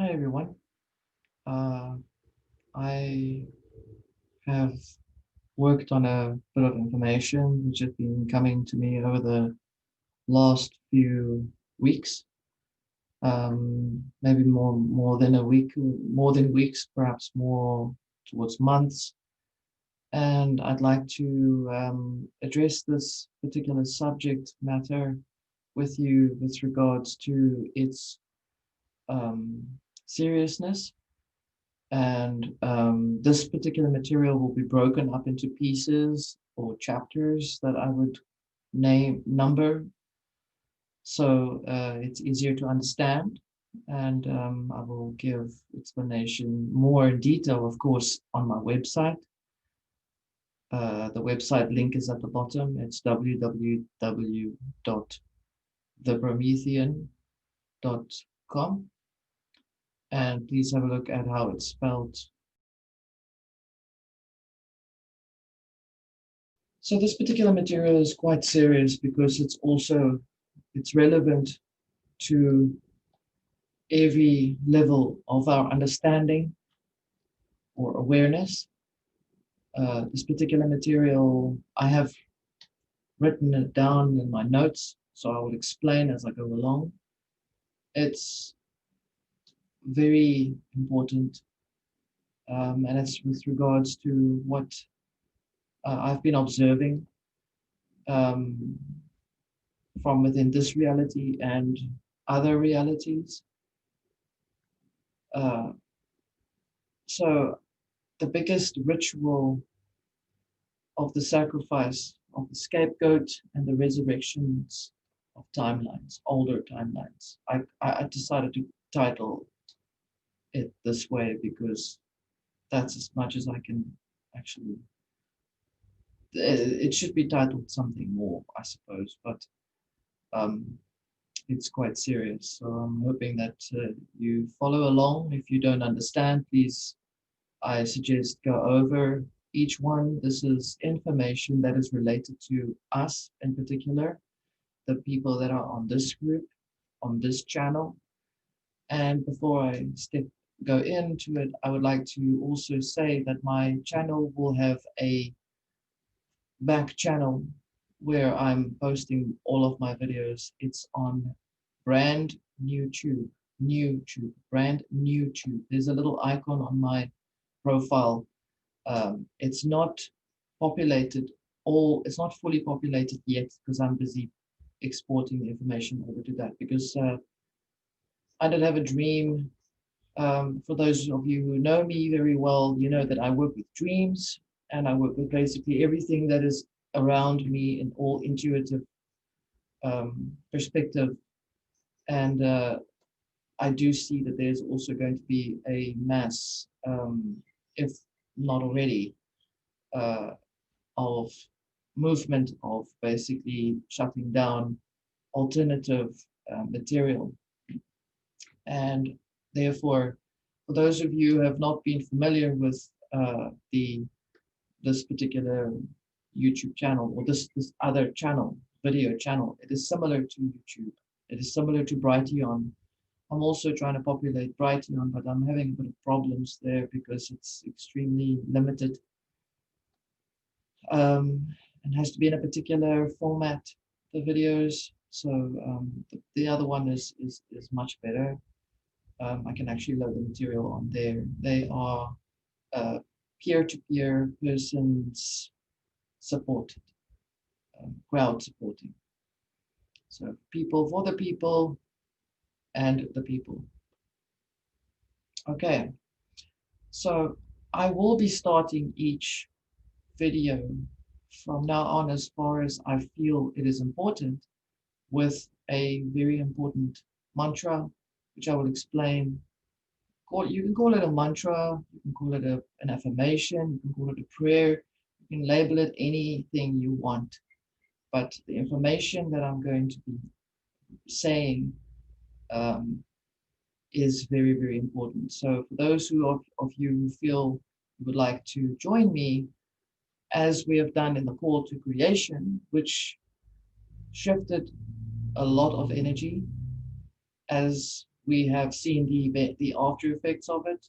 Hi everyone. Uh, I have worked on a bit of information which has been coming to me over the last few weeks, maybe more than a week, more than weeks, perhaps more towards months. And I'd like to address this particular subject matter with you with regards to its um, seriousness. And this particular material will be broken up into pieces or chapters that I would number, so it's easier to understand. And I will give explanation more in detail, of course, on my website. The website link is at the bottom. It's www.thepromethean.com. And please have a look at how it's spelled. So this particular material is quite serious because it's relevant to every level of our understanding or awareness. This particular material, I have written it down in my notes, so I will explain as I go along. It's very important, and it's with regards to what I've been observing um, from within this reality and other realities. Uh, so the biggest ritual of the sacrifice of the scapegoat and the resurrections of timelines, older timelines. I decided to title it this way because that's as much as I can actually. It should be titled something more, I suppose, but um, it's quite serious. So I'm hoping that you follow along. If you don't understand, please, I suggest go over each one. This is information that is related to us in particular, the people that are on this group, on this channel. And before I go into it, I would like to also say that my channel will have a back channel where I'm posting all of my videos. It's on brand new tube, brand new tube. There's a little icon on my profile. It's not populated it's not fully populated yet because I'm busy exporting the information over to that because I did have a dream. For those of you who know me very well, you know that I work with dreams and I work with basically everything that is around me in all intuitive perspective. And I do see that there's also going to be a mass, if not already, uh, of movement of basically shutting down alternative material. And therefore, for those of you who have not been familiar with this particular YouTube channel or this other channel, video channel, it is similar to YouTube. It is similar to Brighteon. I'm also trying to populate Brighteon, but I'm having a bit of problems there because it's extremely limited. And has to be in a particular format, the videos. So the other one is much better. I can actually load the material on there. They are peer-to-peer persons supported, crowd supporting. So people for the people and the people. Okay, so I will be starting each video from now on as far as I feel it is important with a very important mantra, which I will explain. You can call it a mantra, you can call it an affirmation, you can call it a prayer, you can label it anything you want. But the information that I'm going to be saying is very, very important. So for those of you who feel you would like to join me, as we have done in the call to creation, which shifted a lot of energy, as we have seen the after effects of it.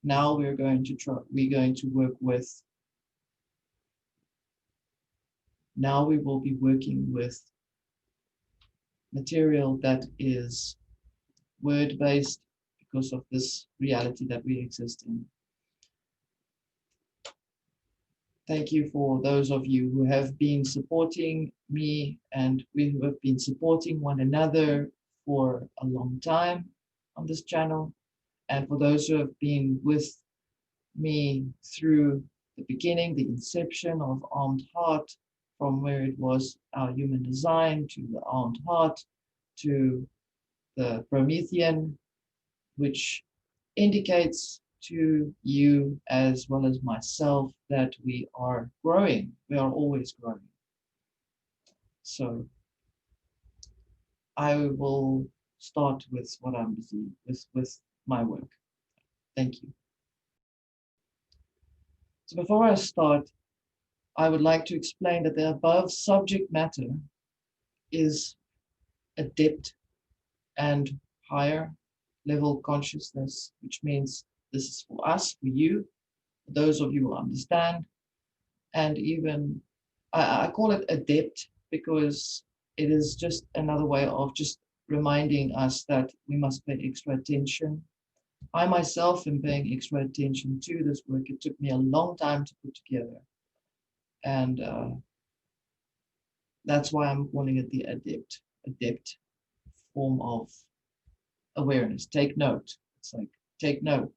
Now we're going to work with, now we will be working with material that is word-based because of this reality that we exist in. Thank you for those of you who have been supporting me and we who have been supporting one another for a long time on this channel. And for those who have been with me through the beginning, the inception of Armed Heart, from where it was our human design to the Armed Heart to the Promethean, which indicates to you as well as myself that we are growing. We are always growing. So I will start with what I'm busy with my work. Thank you. So before I start, I would like to explain that the above subject matter is adept and higher level consciousness, which means this is for us, for you, for those of you who understand. And even I call it adept because it is just another way of just reminding us that we must pay extra attention. I myself am paying extra attention to this work. It took me a long time to put together. And that's why I'm calling it the adept form of awareness. Take note. It's like, take note.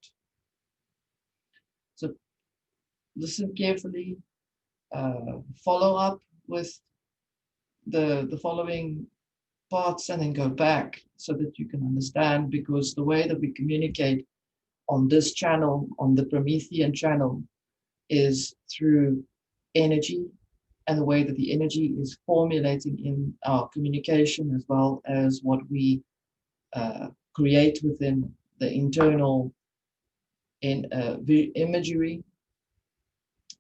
So listen carefully, follow up with the following parts and then go back so that you can understand, because the way that we communicate on this channel, on the Promethean channel, is through energy, and the way that the energy is formulating in our communication as well as what we create within the internal imagery.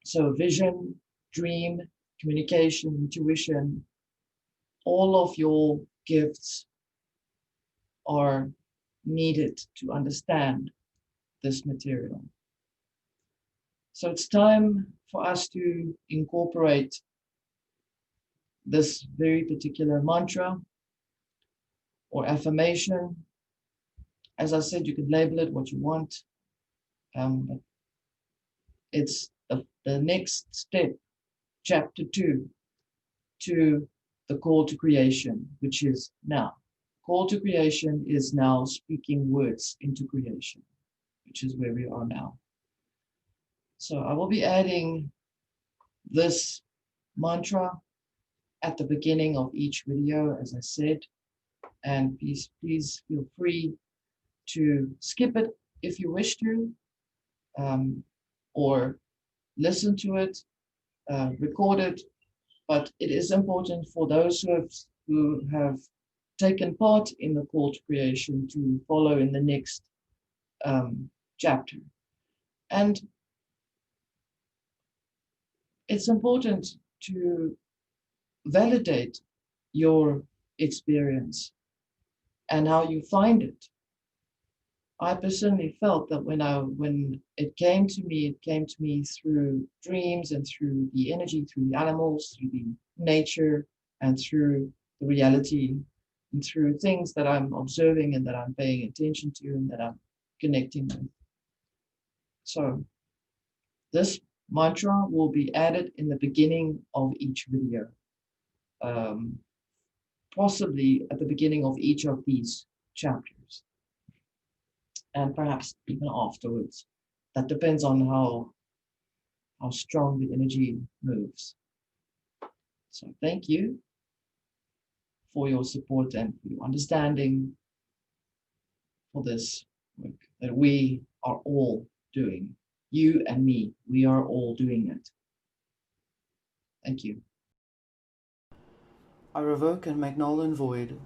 So vision, dream, communication, intuition, all of your gifts are needed to understand this material. So it's time for us to incorporate this very particular mantra or affirmation. As I said, you can label it what you want. But it's the next step, chapter 2, to the call to creation, which is now. Call to creation is now speaking words into creation, which is where we are now. So I will be adding this mantra at the beginning of each video, as I said, and please feel free to skip it if you wish to, or listen to it, record it, but it is important for those who have taken part in the call to creation to follow in the next chapter. And it's important to validate your experience and how you find it. I personally felt that when it came to me through dreams and through the energy, through the animals, through the nature, and through the reality, and through things that I'm observing and that I'm paying attention to and that I'm connecting with. So this mantra will be added in the beginning of each video, possibly at the beginning of each of these chapters, and perhaps even afterwards. That depends on how strong the energy moves. So thank you for your support and for your understanding for this work that we are all doing. You and me, we are all doing it. Thank you. I revoke and make null and void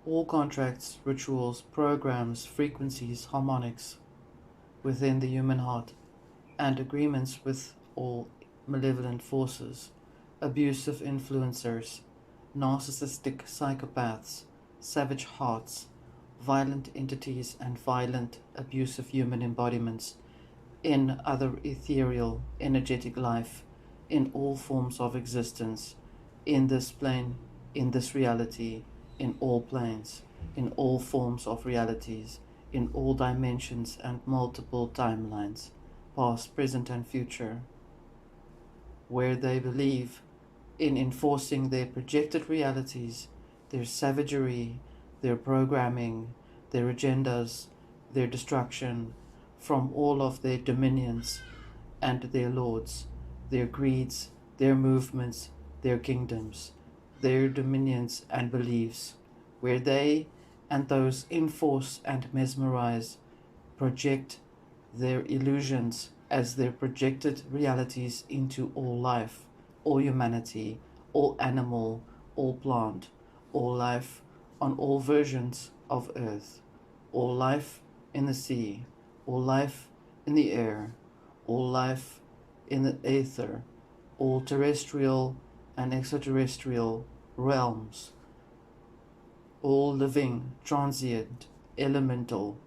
all contracts, rituals, programs, frequencies, harmonics within the human heart, and agreements with all malevolent forces, abusive influencers, narcissistic psychopaths, savage hearts, violent entities and violent, abusive human embodiments in other ethereal, energetic life, in all forms of existence, in this plane, in this reality, in all planes, in all forms of realities, in all dimensions and multiple timelines, past, present, and future, where they believe in enforcing their projected realities, their savagery, their programming, their agendas, their destruction from all of their dominions and their lords, their greeds, their movements, their kingdoms, their dominions and beliefs, where they and those enforce and mesmerize project their illusions as their projected realities into all life, all humanity, all animal, all plant, all life on all versions of earth, all life in the sea, all life in the air, all life in the aether, all terrestrial and extraterrestrial realms, all living, transient, elemental,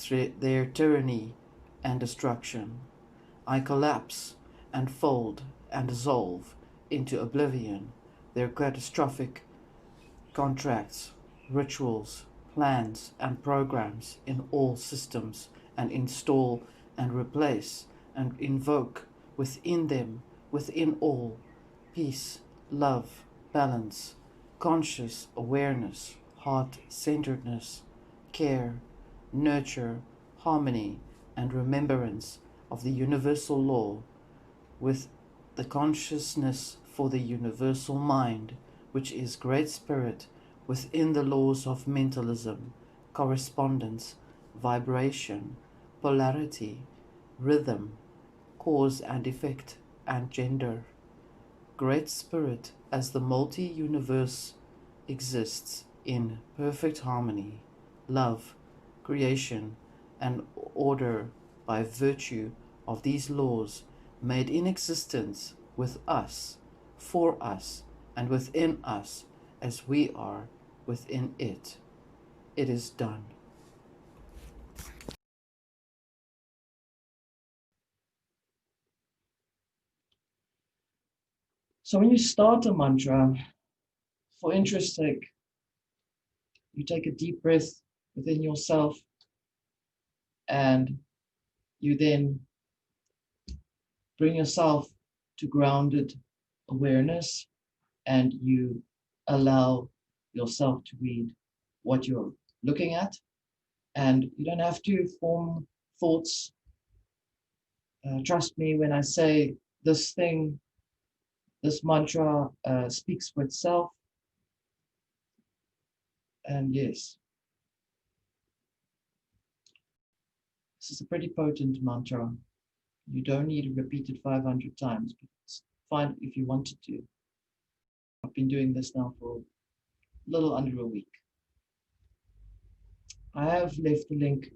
their tyranny and destruction. I collapse and fold and dissolve into oblivion their catastrophic contracts, rituals, plans, and programs in all systems, and install and replace and invoke within them, within all, peace, love, balance, conscious awareness, heart centeredness, care, nurture, harmony, and remembrance of the universal law, with the consciousness for the universal mind, which is Great Spirit within the laws of mentalism, correspondence, vibration, polarity, rhythm, cause and effect, and gender. Great Spirit as the multi universe exists in perfect harmony, love, creation, and order by virtue of these laws made in existence with us, for us, and within us as we are within it. It is done. So when you start a mantra, for interest's sake, you take a deep breath within yourself and you then bring yourself to grounded awareness and you allow yourself to read what you're looking at. And you don't have to form thoughts. Trust me when I say this thing, this mantra speaks for itself. And yes, this is a pretty potent mantra. You don't need to repeat it 500 times, but it's fine if you wanted to. I've been doing this now for a little under a week. I have left a link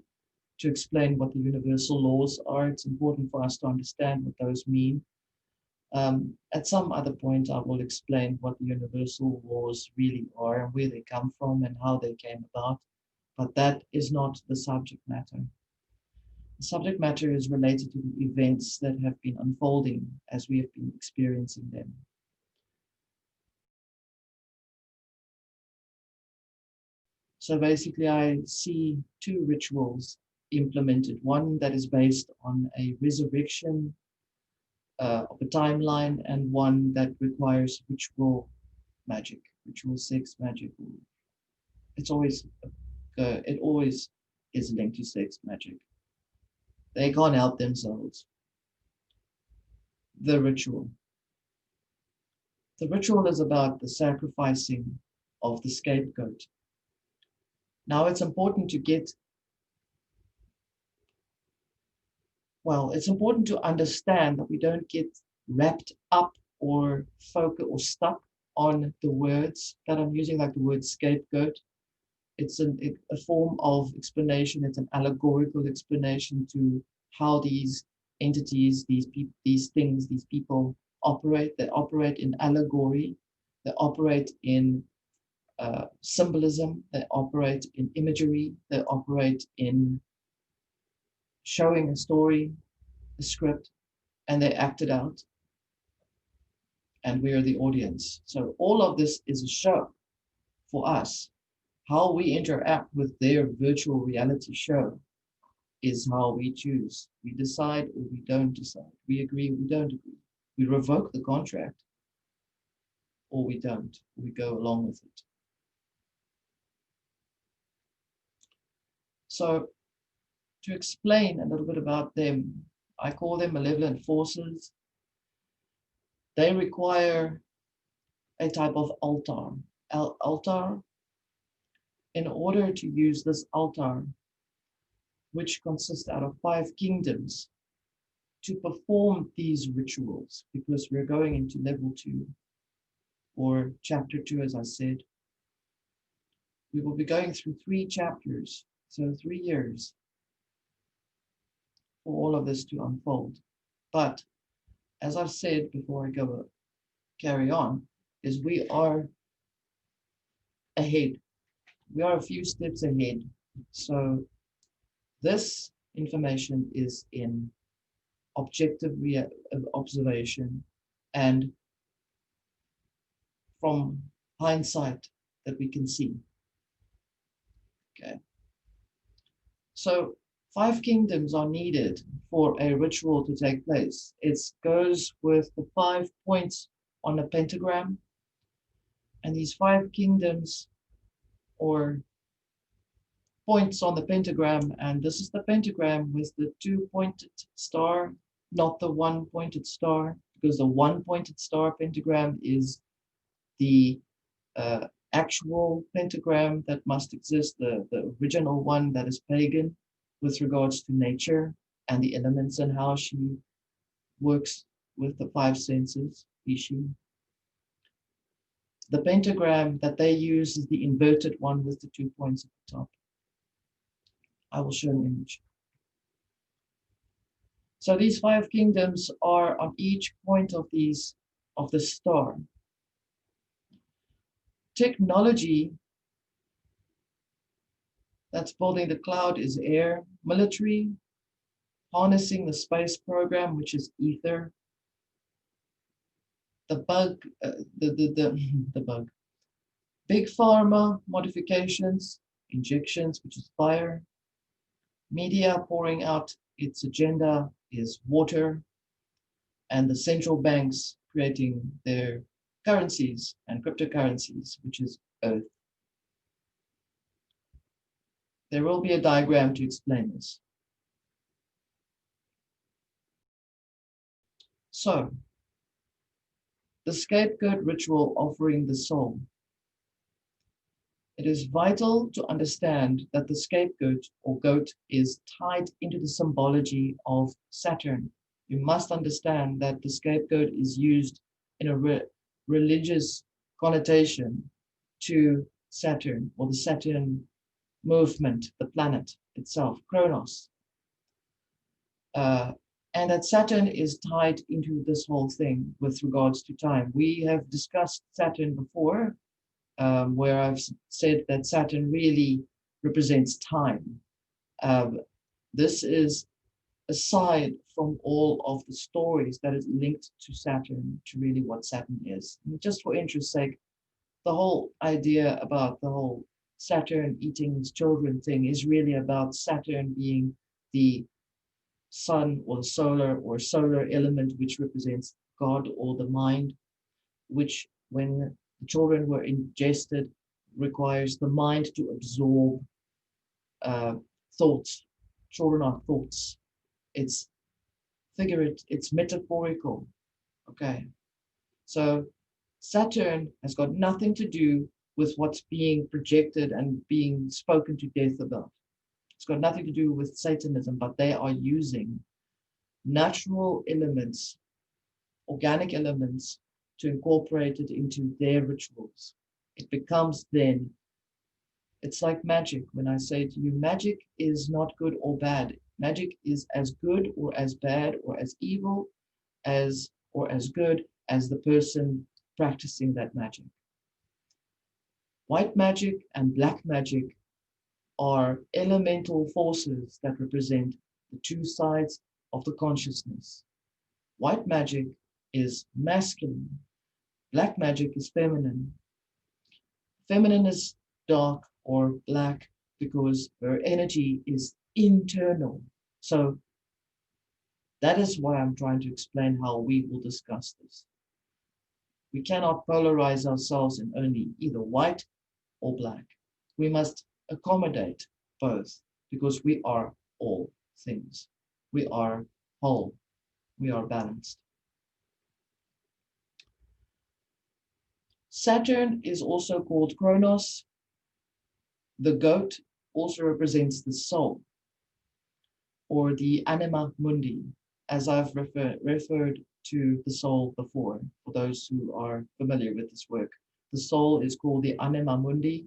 to explain what the universal laws are. It's important for us to understand what those mean. At some other point, I will explain what the universal laws really are and where they come from and how they came about, but that is not the subject matter. The subject matter is related to the events that have been unfolding as we have been experiencing them. So basically, I see two rituals implemented, one that is based on a resurrection of a timeline, and one that requires ritual magic, ritual sex magic. It's always it always is linked to sex magic. They can't help themselves. The ritual. The ritual is about the sacrificing of the scapegoat. Now it's important to get, well, it's important to understand that we don't get wrapped up or focus or stuck on the words that I'm using, like the word scapegoat. It's a form of explanation. It's an allegorical explanation to how these entities, these things, these people operate. They operate in allegory. They operate in symbolism, they operate in imagery, they operate in showing a story, a script, and they act it out. And we are the audience. So all of this is a show for us. How we interact with their virtual reality show is how we choose. We decide or we don't decide. We agree, we don't agree. We revoke the contract or we don't. We go along with it. So to explain a little bit about them, I call them malevolent forces. They require a type of altar. Altar, in order to use this altar, which consists out of 5 kingdoms, to perform these rituals, because we're going into level 2 or chapter 2, as I said. We will be going through 3 chapters, so 3 years for all of this to unfold. But as I've said before I go carry on, is we are ahead. We are a few steps ahead. So this information is in objective observation and from hindsight that we can see. Okay. So 5 kingdoms are needed for a ritual to take place. It goes with the 5 points on a pentagram. And these 5 kingdoms or points on the pentagram, and this is the pentagram with the 2-pointed star, not the 1-pointed star, because the 1-pointed star pentagram is the actual pentagram that must exist, the original one that is pagan with regards to nature and the elements and how she works with the 5 senses, Ishi. The pentagram that they use is the inverted one with the 2 points at the top. I will show an image. So these 5 kingdoms are on each point of the star. Technology that's building the cloud is air, military, harnessing the space program, which is ether. The bug, the bug. Big pharma modifications, injections, which is fire. Media pouring out its agenda is water, and the central banks creating their currencies and cryptocurrencies, which is earth. There will be a diagram to explain this. So, the scapegoat ritual offering the soul. It is vital to understand that the scapegoat or goat is tied into the symbology of Saturn. You must understand that the scapegoat is used in a religious connotation to Saturn, or the Saturn movement, the planet itself, Kronos. And that Saturn is tied into this whole thing with regards to time. We have discussed Saturn before, where I've said that Saturn really represents time. This is aside from all of the stories that is linked to Saturn, to really what Saturn is. And just for interest's sake, the whole idea about the whole Saturn eating his children thing is really about Saturn being the sun or the solar element, which represents God or the mind, which when the children were ingested requires the mind to absorb thoughts. Children are thoughts. It's figurative, it's metaphorical. Okay. So Saturn has got nothing to do with what's being projected and being spoken to death about. It's got nothing to do with Satanism, but they are using natural elements, organic elements, to incorporate it into their rituals. It becomes then, it's like magic. When I say to you, magic is not good or bad. Magic is as good or as bad or as evil as or as good as the person practicing that magic. White magic and black magic are elemental forces that represent the two sides of the consciousness. White magic is masculine, black magic is feminine. Feminine is dark or black because her energy is internal. So that is why I'm trying to explain how we will discuss this. We cannot polarize ourselves in only either white or black. We must accommodate both because we are all things. We are whole. We are balanced. Saturn is also called Kronos. The goat also represents the soul, or the anima mundi, as I've referred to the soul before, for those who are familiar with this work. The soul is called the anima mundi,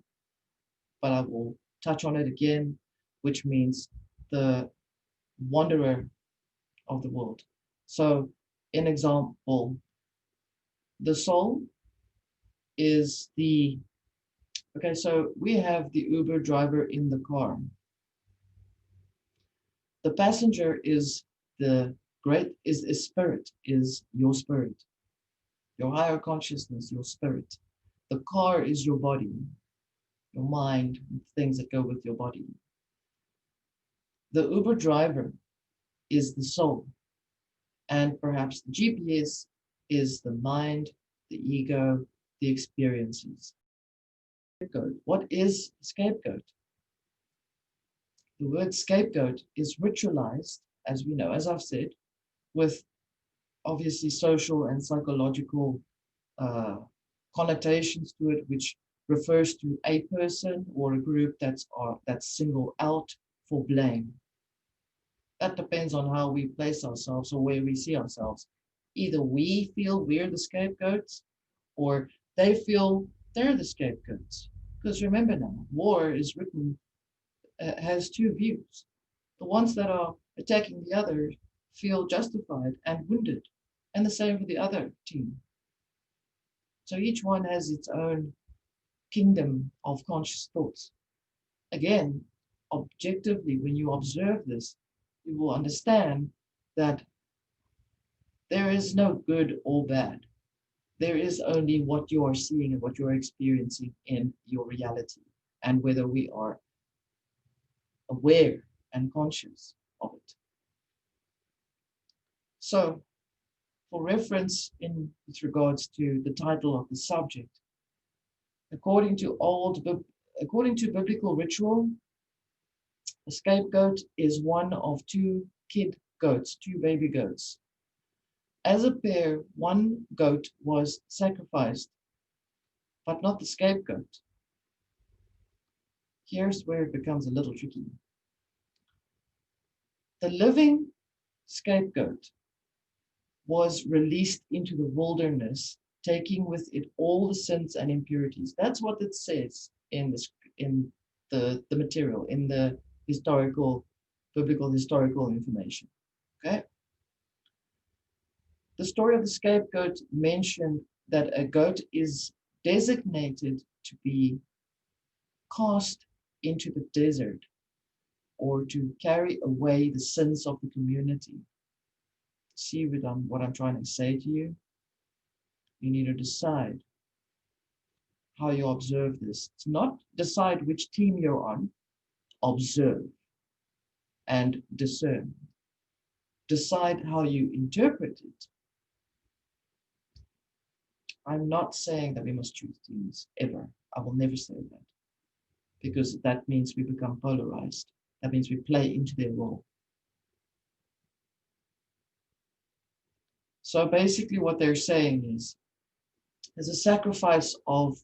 but I will touch on it again, which means the wanderer of the world. So, in example, the soul is the, okay, so we have the Uber driver in the car. The passenger is the spirit, is your spirit, your higher consciousness, your spirit. The car is your body, your mind, things that go with your body. The Uber driver is the soul, and perhaps the GPS is the mind, the ego, the experiences. Scapegoat. What is scapegoat? The word scapegoat is ritualized, as we know, as I've said, with obviously social and psychological connotations to it, which refers to a person or a group that's singled out for blame. That depends on how we place ourselves or where we see ourselves. Either we feel we're the scapegoats, or they feel they're the scapegoats. Because remember now, war is written, has two views. The ones that are attacking the other feel justified and wounded, and the same for the other team. So each one has its own kingdom of conscious thoughts. Again, objectively, when you observe this, you will understand that there is no good or bad. There is only what you are seeing and what you are experiencing in your reality, and whether we are aware and conscious of it. So, for reference with regards to the title of the subject, according to biblical ritual, a scapegoat is one of two kid goats, two baby goats. As a pair, one goat was sacrificed, but not the scapegoat. Here's where it becomes a little tricky. The living scapegoat was released into the wilderness, taking with it all the sins and impurities. That's what it says in the material, in the biblical historical information. Okay. The story of the scapegoat mentioned that a goat is designated to be cast into the desert or to carry away the sins of the community. See what I'm trying to say to you? You need to decide how you observe this. It's not decide which team you're on, observe and discern. Decide how you interpret it. I'm not saying that we must choose teams ever. I will never say that, because that means we become polarized. That means we play into their role. So basically what they're saying is, there's a sacrifice of,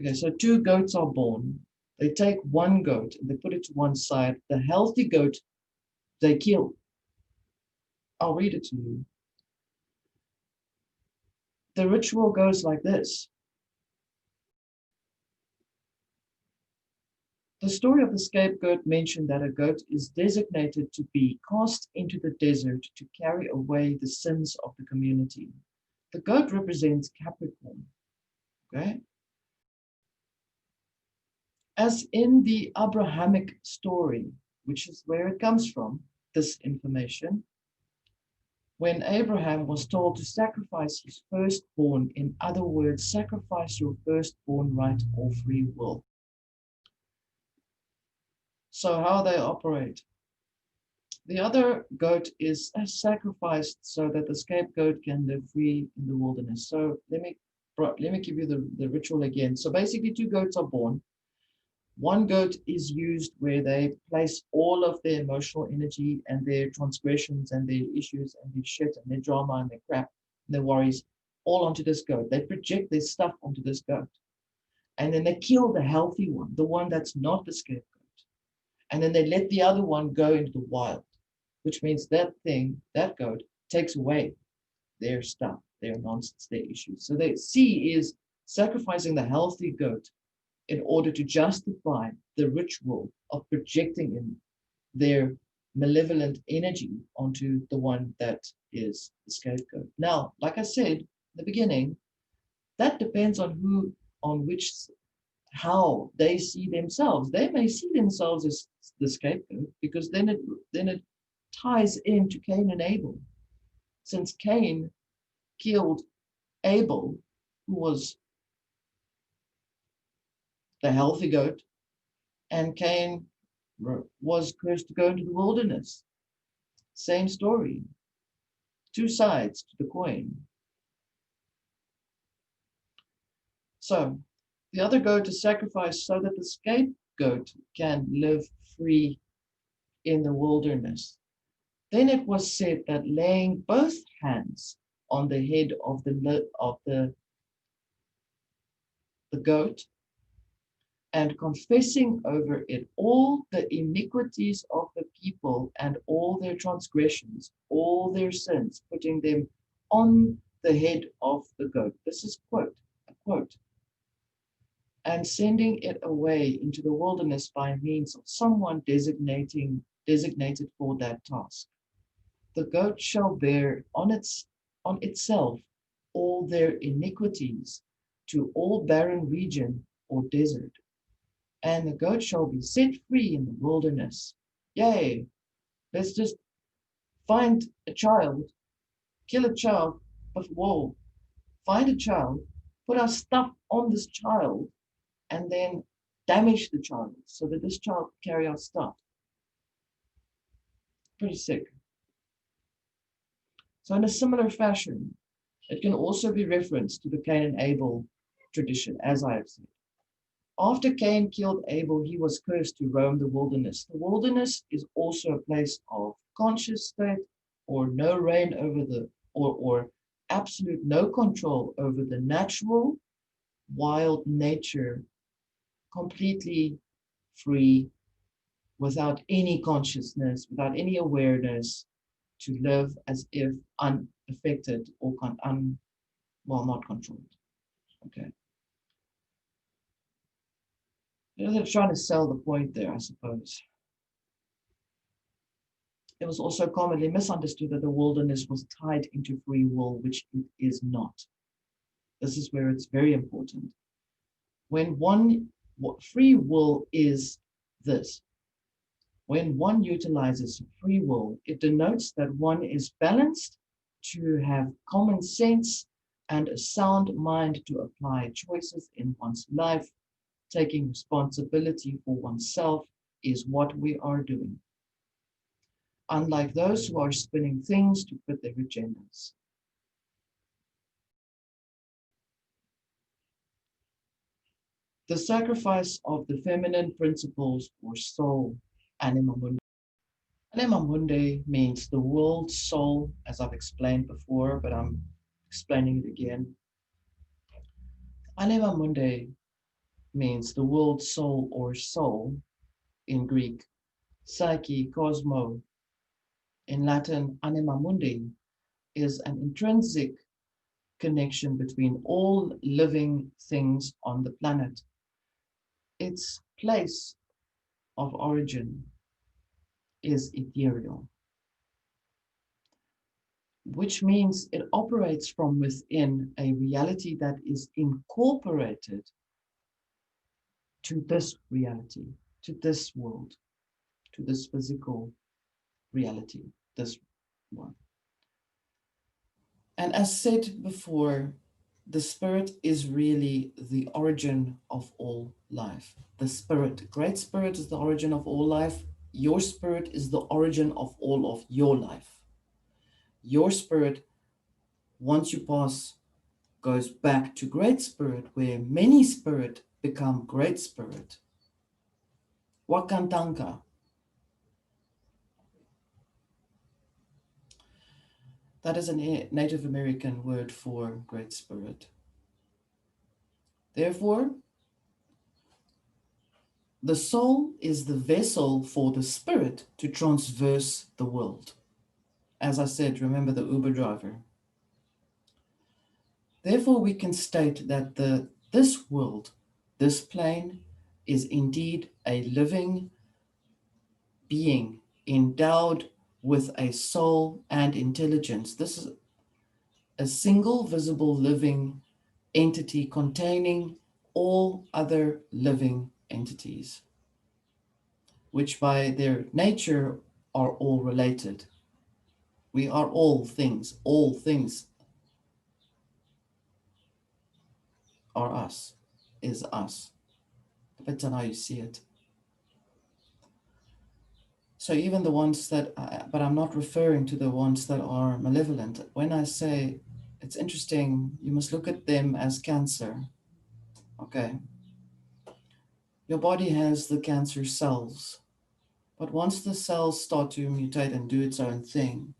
okay, so two goats are born. They take one goat and they put it to one side. The healthy goat, they kill. I'll read it to you. The ritual goes like this. The story of the scapegoat mentioned that a goat is designated to be cast into the desert to carry away the sins of the community. The goat represents Capricorn. Okay? As in the Abrahamic story, which is where it comes from, this information, when Abraham was told to sacrifice his firstborn, in other words, sacrifice your firstborn right or free will. So how they operate. The other goat is sacrificed so that the scapegoat can live free in the wilderness. So let me give you the ritual again. So basically 2 goats are born. 1 goat is used where they place all of their emotional energy and their transgressions and their issues and their shit and their drama and their crap and their worries all onto this goat. They project their stuff onto this goat. And then they kill the healthy one, the one that's not the scapegoat. And then they let the other one go into the wild, which means that goat takes away their stuff, their nonsense, their issues. So the C is sacrificing the healthy goat in order to justify the ritual of projecting in their malevolent energy onto the one that is the scapegoat. Now, like I said in the beginning, that depends on how they see themselves. They may see themselves as the scapegoat because then it ties into Cain and Abel. Since Cain killed Abel, who was the healthy goat, and Cain was cursed to go into the wilderness. Same story. 2 sides to the coin. So the other goat is sacrificed so that the scapegoat can live free in the wilderness. Then it was said that laying both hands on the head of the goat and confessing over it all the iniquities of the people and all their transgressions, all their sins, putting them on the head of the goat. This is a quote. And sending it away into the wilderness by means of someone designated for that task. The goat shall bear on itself all their iniquities to all barren region or desert, and the goat shall be set free in the wilderness. Yay, let's just find a child, kill a child, but whoa, find a child, put our stuff on this child, and then damage the child so that this child can carry our stuff. Pretty sick. So in a similar fashion, it can also be referenced to the Cain and Abel tradition, as I have said. After Cain killed Abel, he was cursed to roam the wilderness. The wilderness is also a place of conscious state or no reign over or absolute no control over the natural wild nature, completely free, without any consciousness, without any awareness, to live as if unaffected or not controlled. Okay. They're trying to sell the point there, I suppose. It was also commonly misunderstood that the wilderness was tied into free will, which it is not. This is where it's very important. Free will is this. When one utilizes free will, it denotes that one is balanced to have common sense and a sound mind to apply choices in one's life. Taking responsibility for oneself is what we are doing. Unlike those who are spinning things to fit their agendas. The sacrifice of the feminine principles or soul, anima mundi. Anima mundi means the world soul, as I've explained before, but I'm explaining it again. Anima mundi means the world soul or soul in Greek, psyche, cosmo. In Latin, anima mundi is an intrinsic connection between all living things on the planet. Its place of origin is ethereal, which means it operates from within a reality that is incorporated to this reality, to this world, to this physical reality, this one. And as said before, the spirit is really the origin of all life. The spirit, great spirit, is the origin of all life. Your spirit is the origin of all of your life. Your spirit, once you pass, goes back to great spirit, where many spirit become great spirit. Wakantanka. That is a Native American word for great spirit. Therefore, the soul is the vessel for the spirit to transverse the world. As I said, remember the Uber driver. Therefore, we can state that this world, this plane, is indeed a living being endowed with a soul and intelligence. This is a single visible living entity containing all other living entities, which by their nature are all related. We are all things are us, is us. Depends on how you see it. So even the ones that, but I'm not referring to the ones that are malevolent. When I say, it's interesting, you must look at them as cancer. Okay. Your body has the cancer cells, but once the cells start to mutate and do its own thing,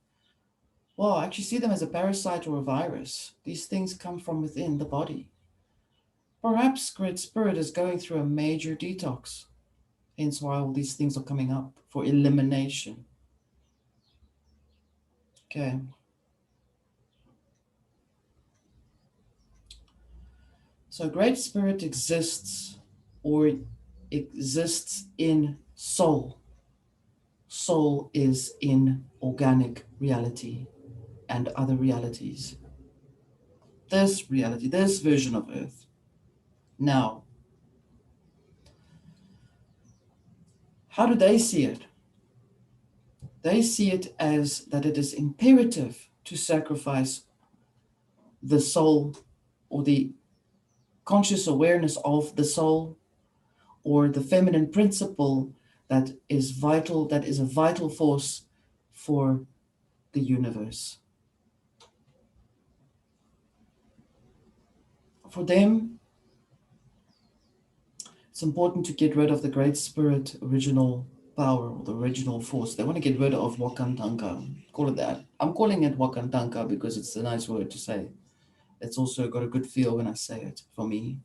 well, I actually see them as a parasite or a virus. These things come from within the body. Perhaps Great Spirit is going through a major detox, hence why all these things are coming up for elimination. Okay. So Great Spirit exists in soul. Soul is in organic reality and other realities. This reality, this version of Earth. Now, how do they see it? They see it as that it is imperative to sacrifice the soul or the conscious awareness of the soul or the feminine principle that is vital, that is a vital force for the universe. For them, it's important to get rid of the Great Spirit original power or the original force. They want to get rid of Wakantanka. Call it that. I'm calling it Wakantanka because it's a nice word to say. It's also got a good feel when I say it for me.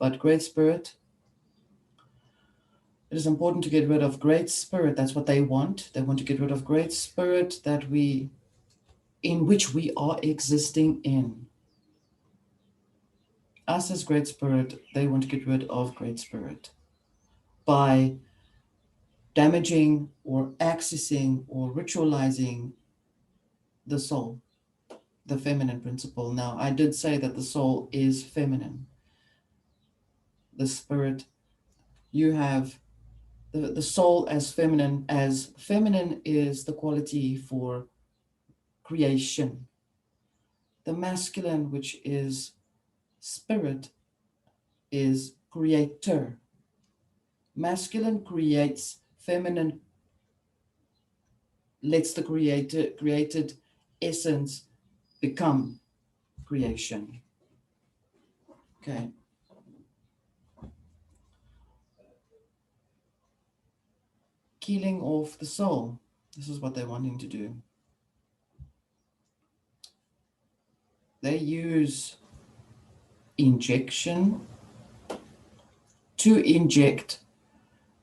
But Great Spirit, it is important to get rid of Great Spirit. That's what they want. They want to get rid of Great Spirit in which we are existing in. Us as Great Spirit, they want to get rid of Great Spirit by damaging or accessing or ritualizing the soul, the feminine principle. Now, I did say that the soul is feminine. The spirit, you have the soul as feminine is the quality for creation. The masculine, which is spirit, is creator. Masculine creates, feminine lets the created essence become creation. Okay. Killing off the soul. This is what they're wanting to do. They use injection to inject.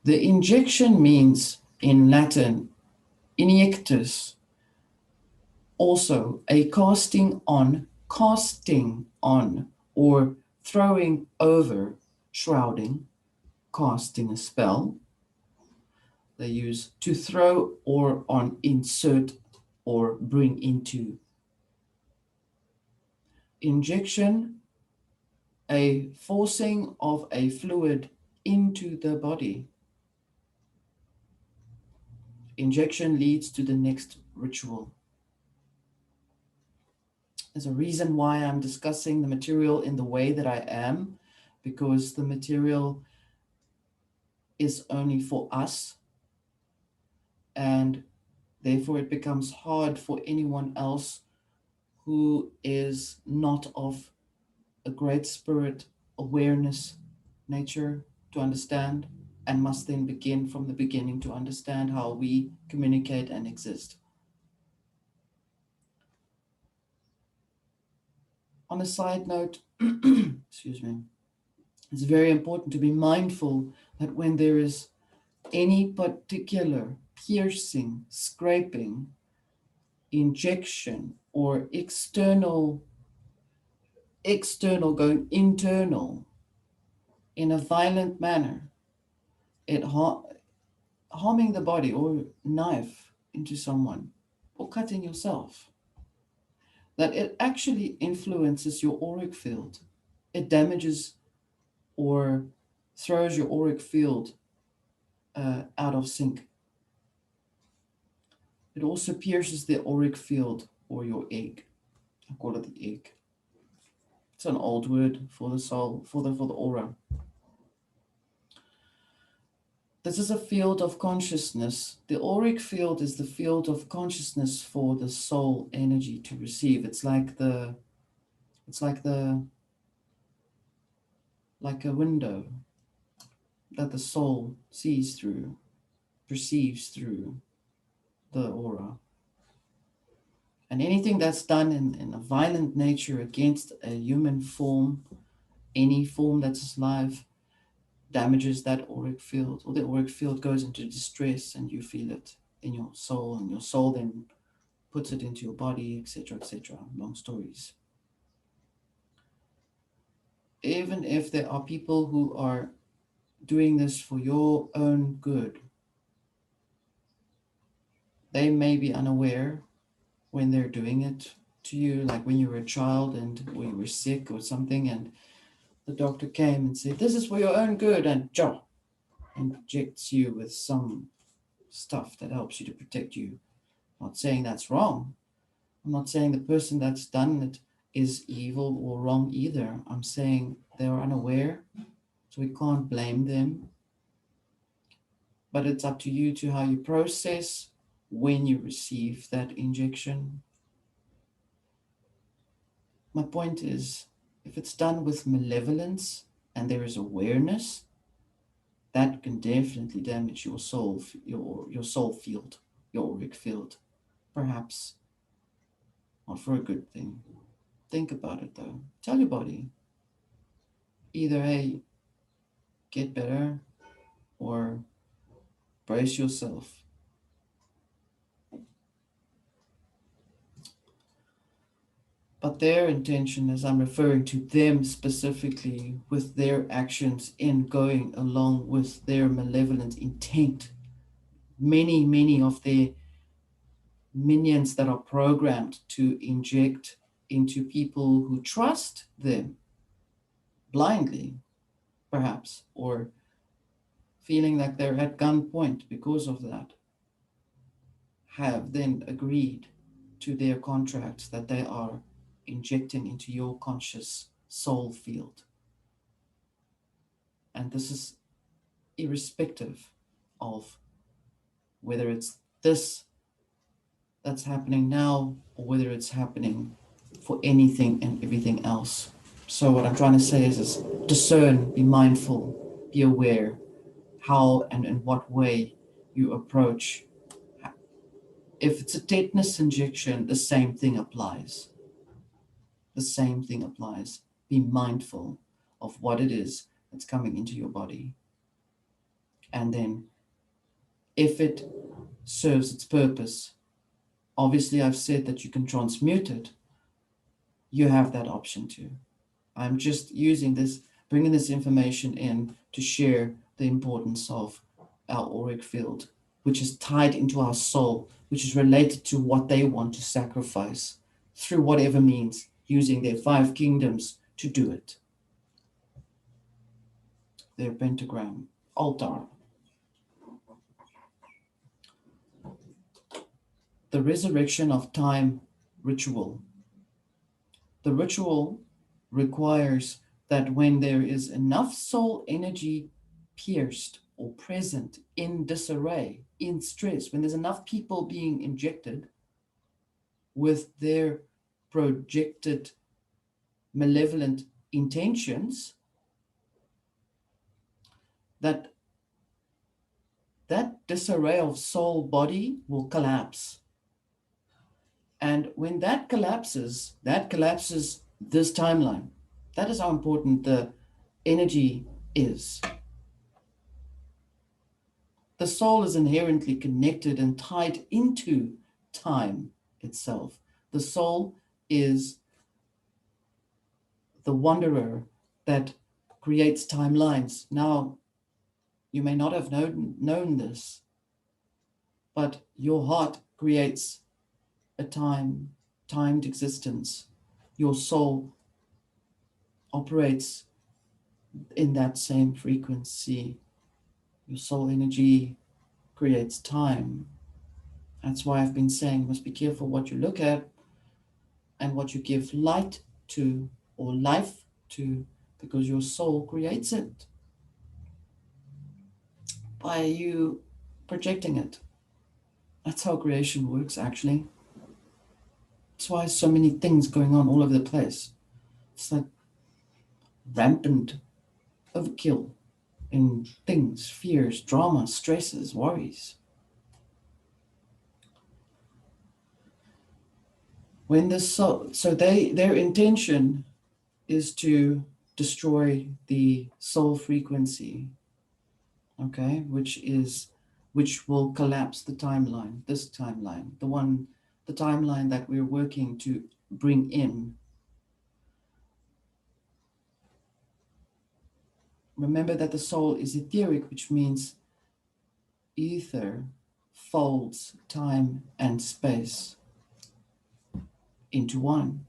The injection means in Latin, injectus, also a casting on, or throwing over, shrouding, casting a spell. They use to throw or on, insert or bring into. Injection, a forcing of a fluid into the body. Injection leads to the next ritual. There's a reason why I'm discussing the material in the way that I am, because the material is only for us, and therefore it becomes hard for anyone else who is not of a great spirit awareness nature to understand, and must then begin from the beginning to understand how we communicate and exist. On a side note, excuse me, it's very important to be mindful that when there is any particular piercing, scraping, injection, or external going internal in a violent manner, it harming the body, or knife into someone, or cutting yourself, that it actually influences your auric field. It damages or throws your auric field out of sync. It also pierces the auric field, or your egg. I call it the egg. It's an old word for the soul, for the aura. This is a field of consciousness. The auric field is the field of consciousness for the soul energy to receive. It's like a window that the soul sees through, perceives through the aura. And anything that's done in a violent nature against a human form, any form that's alive, damages that auric field, or the auric field goes into distress and you feel it in your soul, and your soul then puts it into your body, etc., etc. Long stories. Even if there are people who are doing this for your own good, they may be unaware when they're doing it to you, like when you were a child and or you were sick or something, and the doctor came and said, "This is for your own good," and injects you with some stuff that helps you to protect you. I'm not saying that's wrong. I'm not saying the person that's done it is evil or wrong either. I'm saying they are unaware, so we can't blame them. But it's up to you to how you process when you receive that injection. My point is, if it's done with malevolence and there is awareness, that can definitely damage your soul, your soul field, your auric field. Perhaps not for a good thing. Think about it though. Tell your body either, hey, get better, or brace yourself. But their intention, as I'm referring to them specifically, with their actions in going along with their malevolent intent, many of their minions that are programmed to inject into people who trust them blindly, perhaps, or feeling like they're at gunpoint because of that, have then agreed to their contracts that they are injecting into your conscious soul field. And this is irrespective of whether it's this that's happening now or whether it's happening for anything and everything else. So what I'm trying to say is discern, be mindful, be aware how and in what way you approach. If it's a tetanus injection, the same thing applies. The same thing applies. Be mindful of what it is that's coming into your body. And then if it serves its purpose, obviously I've said that you can transmute it. You have that option too. I'm just using this, bringing this information in to share the importance of our auric field, which is tied into our soul, which is related to what they want to sacrifice through whatever means, using their 5 kingdoms to do it. their pentagram altar. The resurrection of time ritual. The ritual requires that when there is enough soul energy pierced or present in disarray, in stress, when there's enough people being injected with their projected malevolent intentions, that disarray of soul body will collapse. And when that collapses this timeline. That is how important the energy is. The soul is inherently connected and tied into time itself. The soul is the wanderer that creates timelines. Now, you may not have known this, but your heart creates a timed existence. Your soul operates in that same frequency. Your soul energy creates time. That's why I've been saying you must be careful what you look at and what you give light to or life to, because your soul creates it by you projecting it. That's how creation works, actually. That's why so many things going on all over the place. It's like rampant overkill in things, fears, drama, stresses, worries. When the soul, so their intention is to destroy the soul frequency, okay, which will collapse the timeline, this timeline, the timeline that we're working to bring in. Remember that the soul is etheric, which means ether folds time and space into one.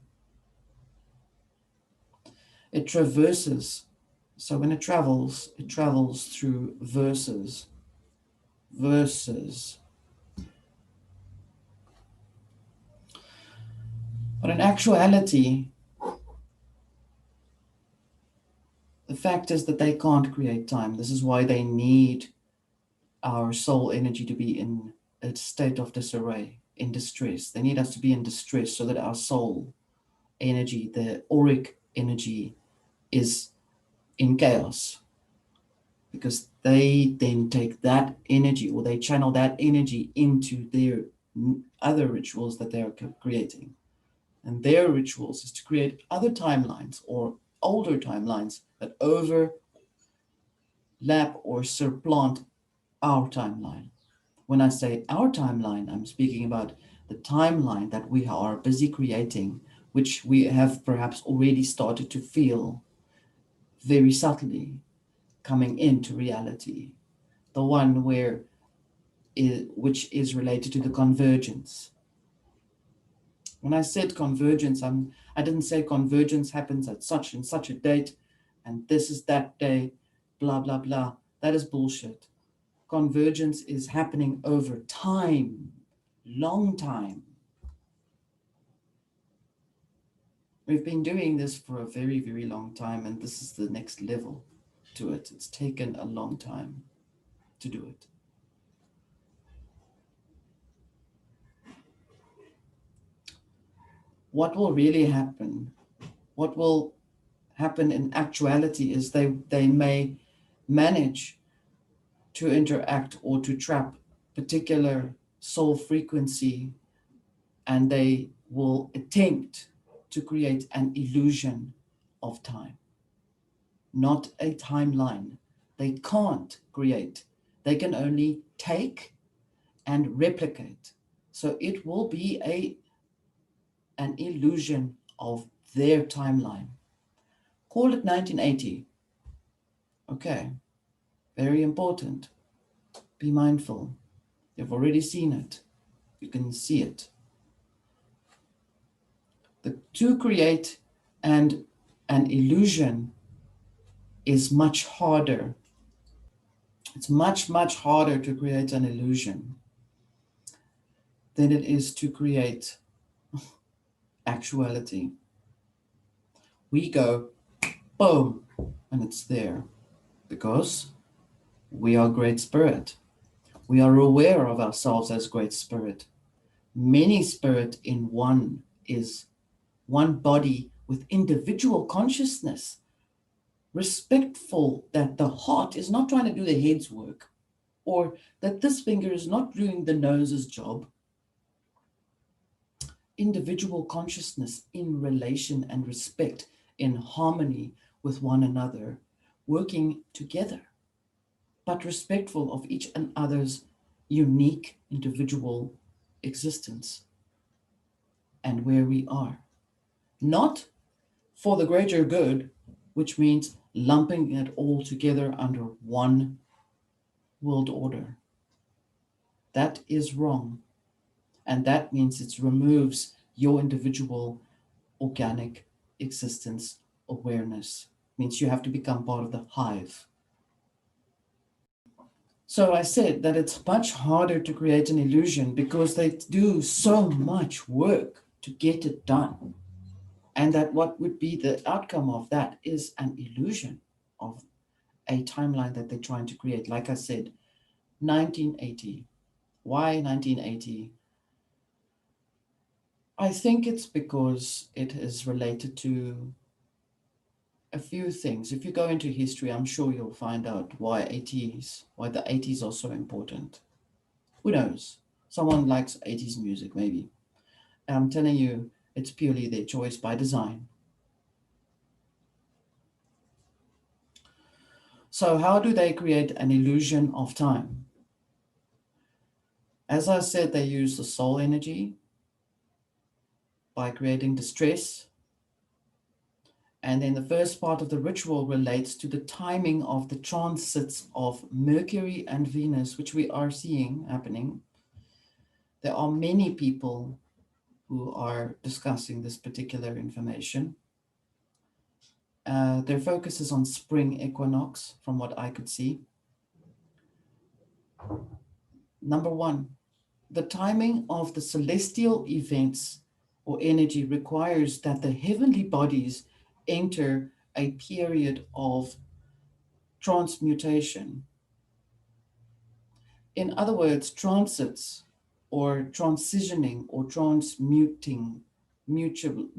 It traverses. So when it travels through verses. But in actuality, the fact is that they can't create time. This is why they need our soul energy to be in a state of disarray, in distress. They need us to be in distress so that our soul energy, the auric energy, is in chaos. Because they then take that energy, or they channel that energy into their other rituals that they're creating. And their rituals is to create other timelines or older timelines that overlap or supplant our timeline. When I say our timeline, I'm speaking about the timeline that we are busy creating, which we have perhaps already started to feel very subtly coming into reality. The one which is related to the convergence. When I said convergence, I didn't say convergence happens at such and such a date, and this is that day, blah, blah, blah. That is bullshit. Convergence is happening over time, long time. We've been doing this for a very, very long time, and this is the next level to it. It's taken a long time to do it. What will really happen? What will happen in actuality is they may manage to interact or to trap particular soul frequency, and they will attempt to create an illusion of time, not a timeline. They can't create. They can only take and replicate. So it will be an illusion of their timeline. Call it 1980. Okay, very important. Be mindful. You've already seen it. You can see it. To create an illusion is much harder. It's much, much harder to create an illusion than it is to create actuality. We go, boom, and it's there because we are great spirit. We are aware of ourselves as great spirit. Many spirit in one is one body with individual consciousness, respectful that the heart is not trying to do the head's work, or that this finger is not doing the nose's job. Individual consciousness in relation and respect, in harmony with one another, working together, but respectful of each and other's unique individual existence and where we are. Not for the greater good, which means lumping it all together under one world order. That is wrong. And that means it removes your individual organic existence awareness. It means you have to become part of the hive. So I said that it's much harder to create an illusion because they do so much work to get it done. And that what would be the outcome of that is an illusion of a timeline that they're trying to create. Like I said, 1980. Why 1980? I think it's because it is related to a few things. If you go into history, I'm sure you'll find out why the 80s are so important. Who knows? Someone likes 80s music, maybe. And I'm telling you, it's purely their choice by design. So how do they create an illusion of time? As I said, they use the soul energy by creating distress. And then the first part of the ritual relates to the timing of the transits of Mercury and Venus, which we are seeing happening. There are many people who are discussing this particular information. Their focus is on spring equinox, from what I could see. Number one, the timing of the celestial events or energy requires that the heavenly bodies enter a period of transmutation. In other words, transits or transitioning or transmuting, mutable,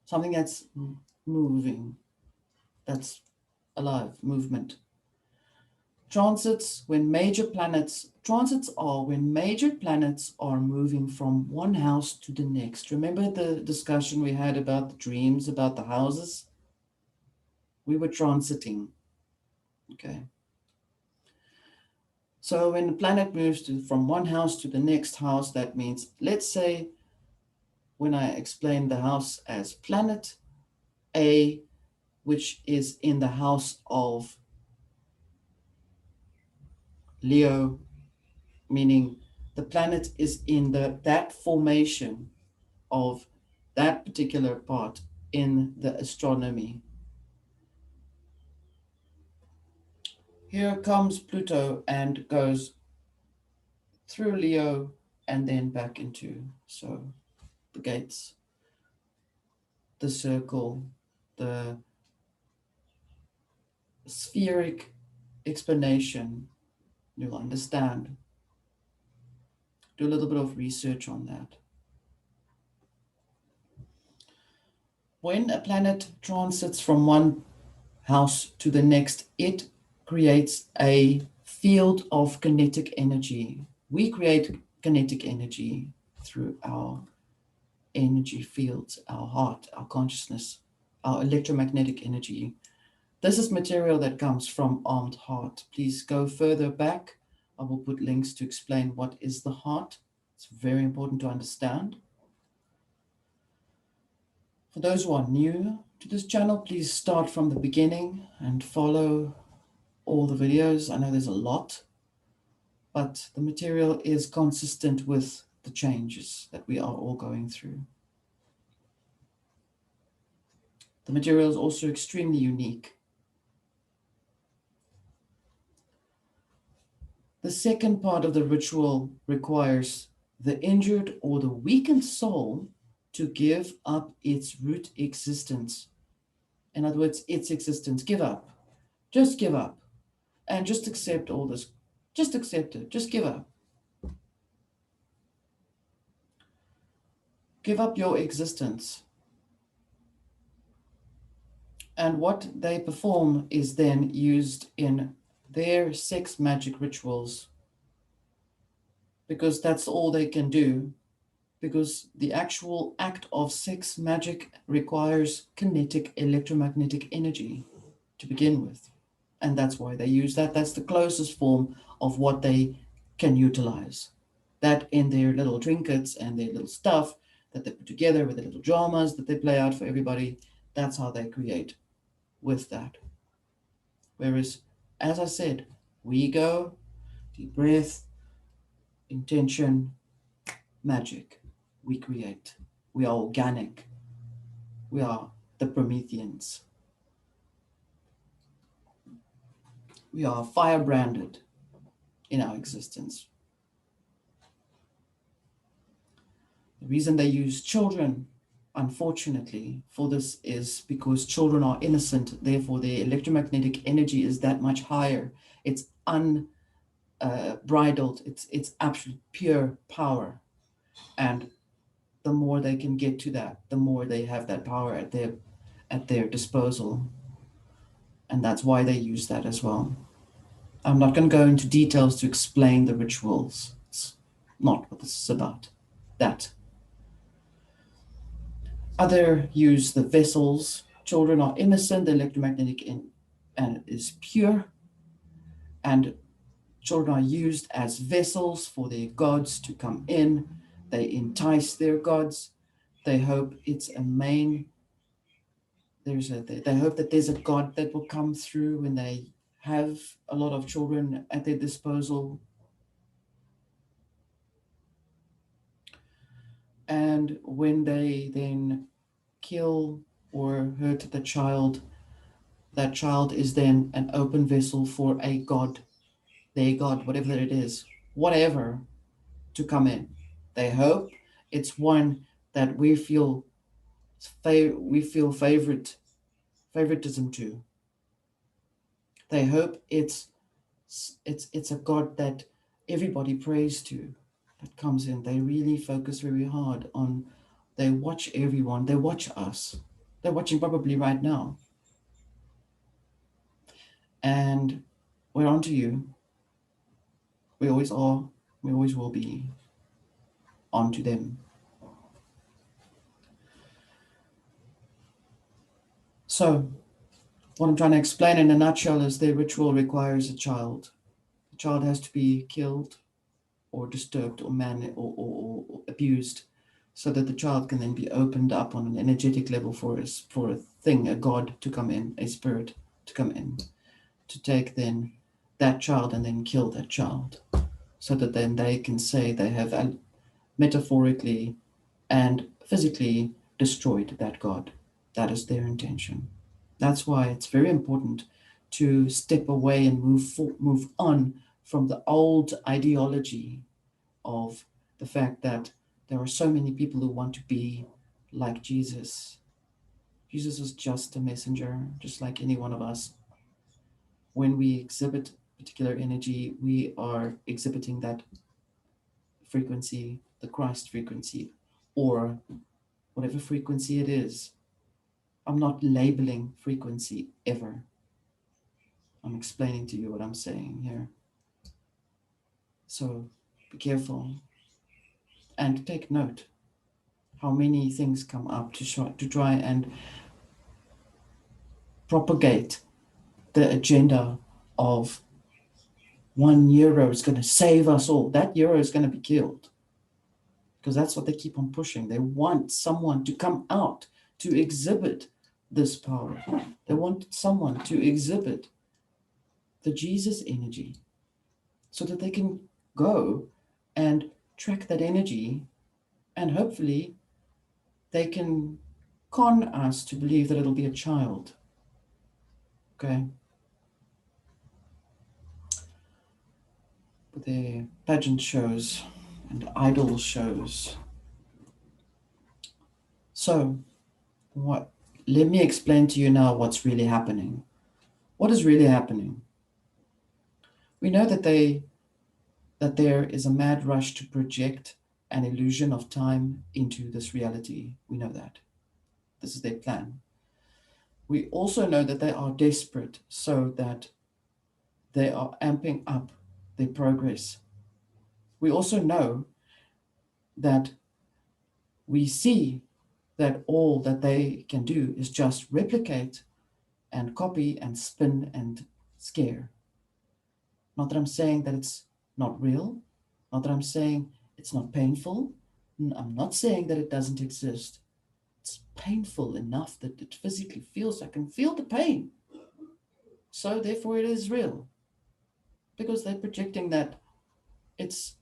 something that's moving, that's alive, movement. Transits are when major planets are moving from one house to the next. Remember the discussion we had about the dreams, about the houses? We were transiting, okay? So when the planet moves from one house to the next house, that means, let's say, when I explain the house as planet A, which is in the house of Leo, meaning the planet is in that formation of that particular part in the astronomy. Here comes Pluto and goes through Leo and then back into, so the gates, the circle, the spheric explanation, you'll understand. Do a little bit of research on that. When a planet transits from one house to the next, it creates a field of kinetic energy. We create kinetic energy through our energy fields, our heart, our consciousness, our electromagnetic energy. This is material that comes from Armed Heart. Please go further back. I will put links to explain what is the heart. It's very important to understand. For those who are new to this channel, please start from the beginning and follow all the videos. I know there's a lot, but the material is consistent with the changes that we are all going through. The material is also extremely unique. The second part of the ritual requires the injured or the weakened soul to give up its root existence. In other words, its existence. Give up. Just give up. And just accept all this. Just accept it. Just give up. Give up your existence. And what they perform is then used in their sex magic rituals, because that's all they can do, because the actual act of sex magic requires kinetic electromagnetic energy to begin with. And that's why they use that. That's the closest form of what they can utilize. That in their little trinkets and their little stuff that they put together with the little dramas that they play out for everybody, that's how they create with that. Whereas, as I said, we go, deep breath, intention, magic. We create. We are organic. We are the Prometheans. We are fire-branded in our existence. The reason they use children, unfortunately, for this is because children are innocent, therefore their electromagnetic energy is that much higher. It's unbridled, it's absolute pure power. And the more they can get to that, the more they have that power at their disposal. And that's why they use that as well. I'm not going to go into details to explain the rituals. It's not what this is about. That. Other use the vessels. Children are innocent, the electromagnetic and is pure. And children are used as vessels for their gods to come in. They entice their gods. They hope it's a main. They hope that there's a god that will come through when they have a lot of children at their disposal. And when they then kill or hurt the child, that child is then an open vessel for a god, their god, whatever it is, whatever, to come in. They hope it's one that we feel favoritism to. They hope it's a god that everybody prays to, that comes in. They really focus very hard on. They watch everyone. They watch us. They're watching probably right now. And we're on to you. We always are. We always will be on to them. So, what I'm trying to explain in a nutshell is the ritual requires a child. The child has to be killed or disturbed or or abused, so that the child can then be opened up on an energetic level for a thing, a god to come in, a spirit to come in, to take then that child and then kill that child, so that then they can say they have metaphorically and physically destroyed that god. That is their intention. That's why it's very important to step away and move on from the old ideology of the fact that there are so many people who want to be like Jesus. Jesus is just a messenger, just like any one of us. When we exhibit particular energy, we are exhibiting that frequency, the Christ frequency, or whatever frequency it is. I'm not labeling frequency ever. I'm explaining to you what I'm saying here. So be careful and take note how many things come up to try and propagate the agenda of €1 is going to save us all. That euro is going to be killed, because that's what they keep on pushing. They want someone to come out to exhibit this power. They want someone to exhibit the Jesus energy, so that they can go and track that energy, and hopefully they can con us to believe that it'll be a child. Okay? With their pageant shows and idol shows. So, let me explain to you now what's really happening. What is really happening? We know that there is a mad rush to project an illusion of time into this reality. We know that. This is their plan. We also know that they are desperate so that they are amping up their progress. We also know that we see that all that they can do is just replicate and copy and spin and scare. Not that I'm saying that it's not real, not that I'm saying it's not painful. I'm not saying that it doesn't exist. It's painful enough that it physically feels, I can feel the pain. So therefore it is real. Because they're projecting that it's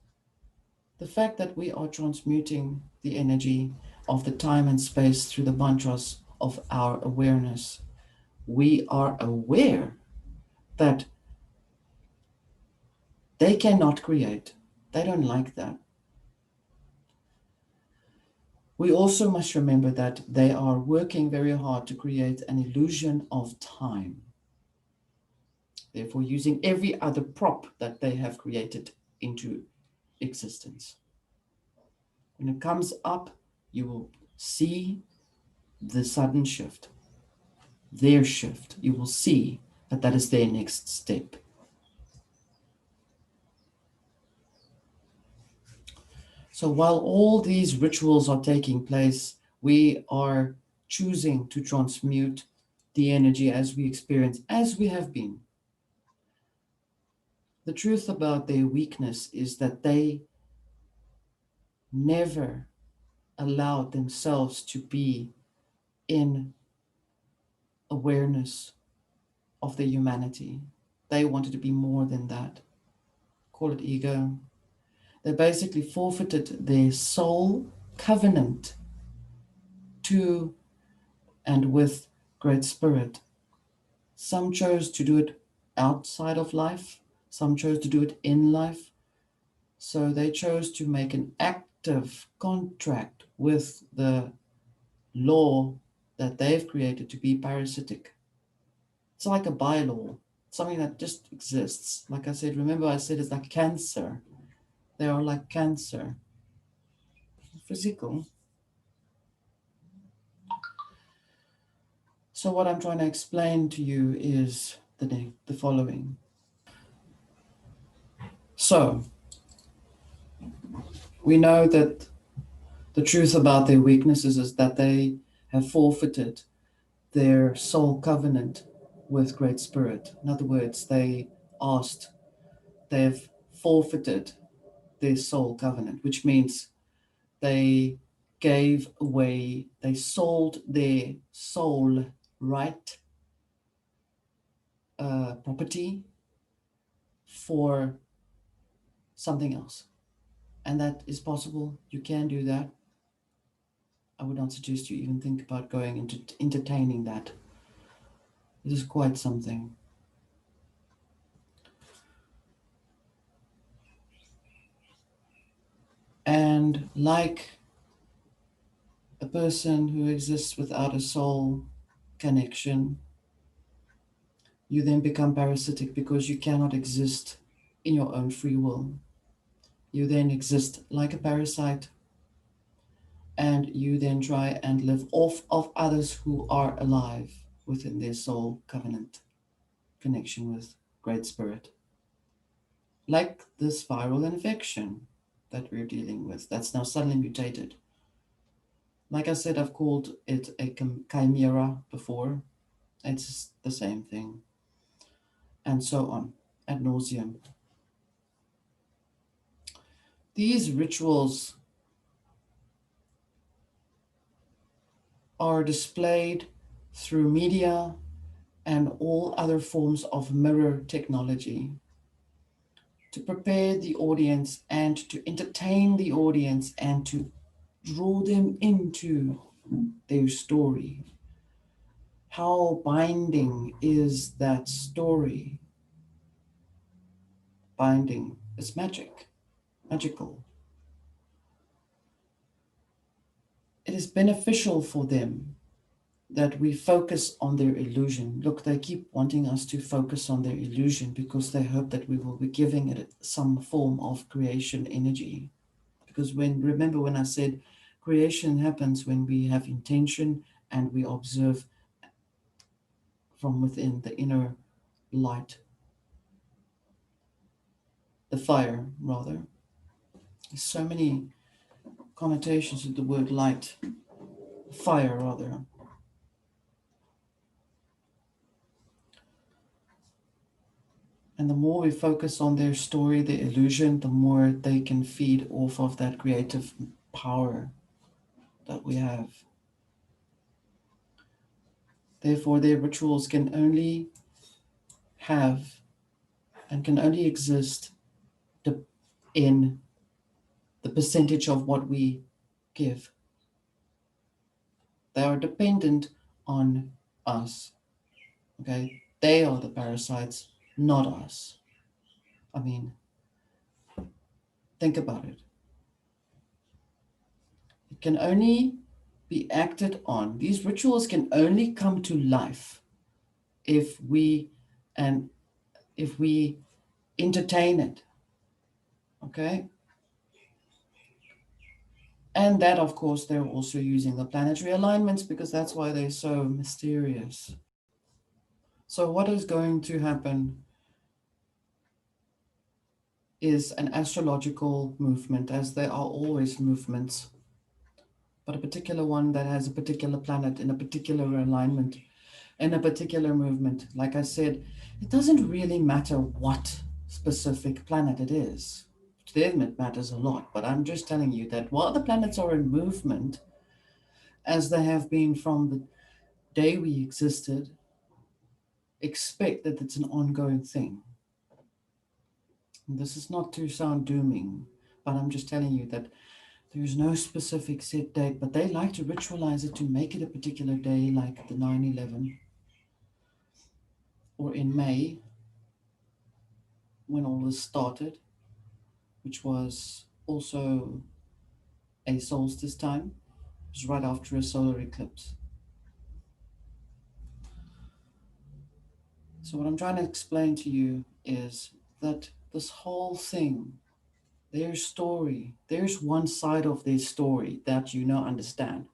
the fact that we are transmuting the energy of the time and space through the mantras of our awareness. We are aware that they cannot create. They don't like that. We also must remember that they are working very hard to create an illusion of time. Therefore, using every other prop that they have created into existence. When it comes up, you will see the sudden shift, their shift. You will see that that is their next step. So while all these rituals are taking place, we are choosing to transmute the energy as we experience, as we have been. The truth about their weakness is that they never allowed themselves to be in awareness of their humanity. They wanted to be more than that. Call it ego. They basically forfeited their soul covenant to and with Great Spirit. Some chose to do it outside of life, some chose to do it in life. So they chose to make an active contract with the law that they've created to be parasitic. It's like a bylaw, something that just exists. Like I said, remember I said it's like cancer. They are like cancer. Physical. So what I'm trying to explain to you is the following. So we know that the truth about their weaknesses is that they have forfeited their soul covenant with Great Spirit. In other words, they've forfeited their soul covenant, which means they gave away, they sold their soul right, property for something else. And that is possible. You can do that. I would not suggest you even think about going into entertaining that. It is quite something. And like a person who exists without a soul connection, you then become parasitic because you cannot exist in your own free will. You then exist like a parasite, and you then try and live off of others who are alive within their soul covenant connection with Great Spirit. Like this viral infection that we're dealing with, that's now suddenly mutated. Like I said, I've called it a chimera before. It's the same thing. And so on, ad nauseum. These rituals are displayed through media and all other forms of mirror technology to prepare the audience and to entertain the audience and to draw them into their story. How binding is that story? Binding is magic, magical. It is beneficial for them that we focus on their illusion. Look, they keep wanting us to focus on their illusion because they hope that we will be giving it some form of creation energy. Because remember when I said creation happens when we have intention and we observe from within the inner light, the fire, rather. There's so many connotations with the word light, fire, rather. And the more we focus on their story, their illusion, the more they can feed off of that creative power that we have. Therefore, their rituals can only have and can only exist in the percentage of what we give. They are dependent on us. Okay? They are the parasites, not us. I mean, think about it. It can only be acted on. These rituals can only come to life if we and if we entertain it. Okay? And that, of course, they're also using the planetary alignments because that's why they're so mysterious. So, what is going to happen is an astrological movement, as there are always movements, but a particular one that has a particular planet in a particular alignment, in a particular movement. Like I said, it doesn't really matter what specific planet it is. To them, it matters a lot, but I'm just telling you that while the planets are in movement, as they have been from the day we existed, expect that it's an ongoing thing. And this is not to sound dooming, but I'm just telling you that there's no specific set date, but they like to ritualize it to make it a particular day, like the 9/11, or in May, when all this started, which was also a solstice time. It was right after a solar eclipse. So, what I'm trying to explain to you is that this whole thing, their story, there's one side of their story that you now understand.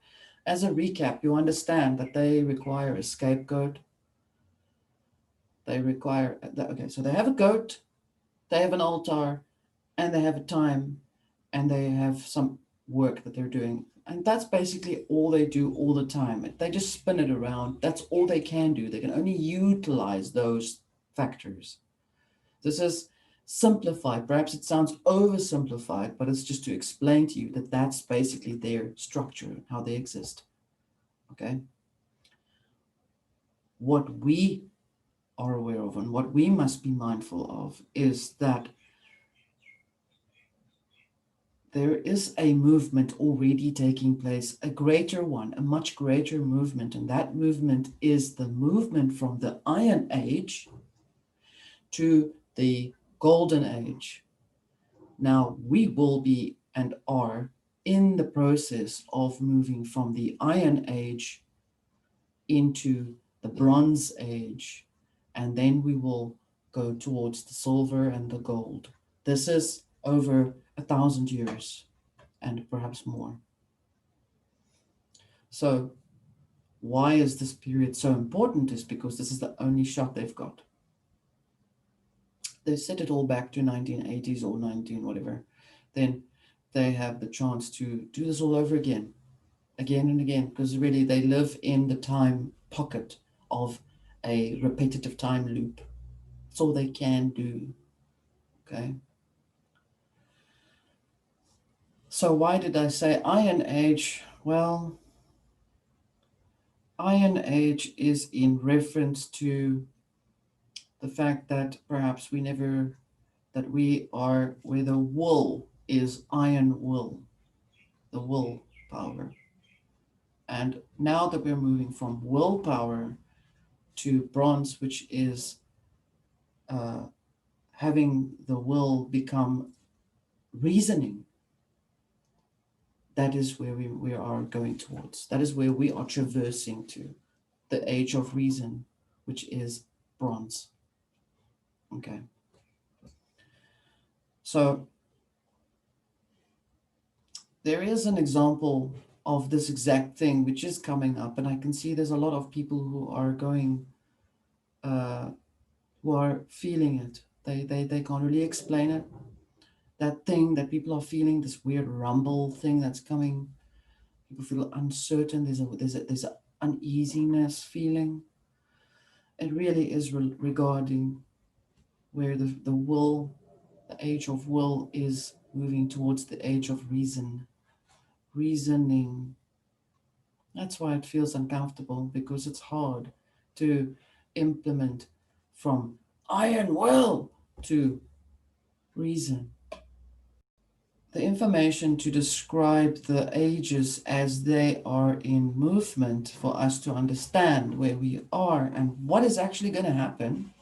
As a recap, you understand that they require a scapegoat. They require, okay, so they have a goat, they have an altar, and they have a time, and they have some work that they're doing. And that's basically all they do all the time. They just spin it around. That's all they can do. They can only utilize those factors. This is simplified. Perhaps it sounds oversimplified, but it's just to explain to you that that's basically their structure, how they exist. Okay? What we are aware of and what we must be mindful of is that there is a movement already taking place, a greater one, a much greater movement. And that movement is the movement from the Iron Age to the Golden Age. Now, we will be and are in the process of moving from the Iron Age into the Bronze Age, and then we will go towards the silver and the gold. This is over 1,000 years and perhaps more. So, why is this period so important? Is because this is the only shot they've got. They set it all back to 1980s or 19 whatever. Then they have the chance to do this all over again and again, because really they live in the time pocket of a repetitive time loop. That's all they can do. Okay. So why did I say Iron Age? Well, Iron Age is in reference to the fact that perhaps that we are where the wool is iron wool, the wool power. And now that we're moving from willpower to bronze, which is having the will become reasoning, that is where we are going towards. That is where we are traversing to, the age of reason, which is bronze. Okay. So there is an example of this exact thing which is coming up, and I can see there's a lot of people who are going, who are feeling it. They can't really explain it. That thing that people are feeling, this weird rumble thing that's coming. People feel uncertain. There's a uneasiness feeling. It really is regarding where the will, the age of will, is moving towards the age of reason, reasoning. That's why it feels uncomfortable, because it's hard to implement from iron will to reason. The information to describe the ages as they are in movement for us to understand where we are and what is actually going to happen.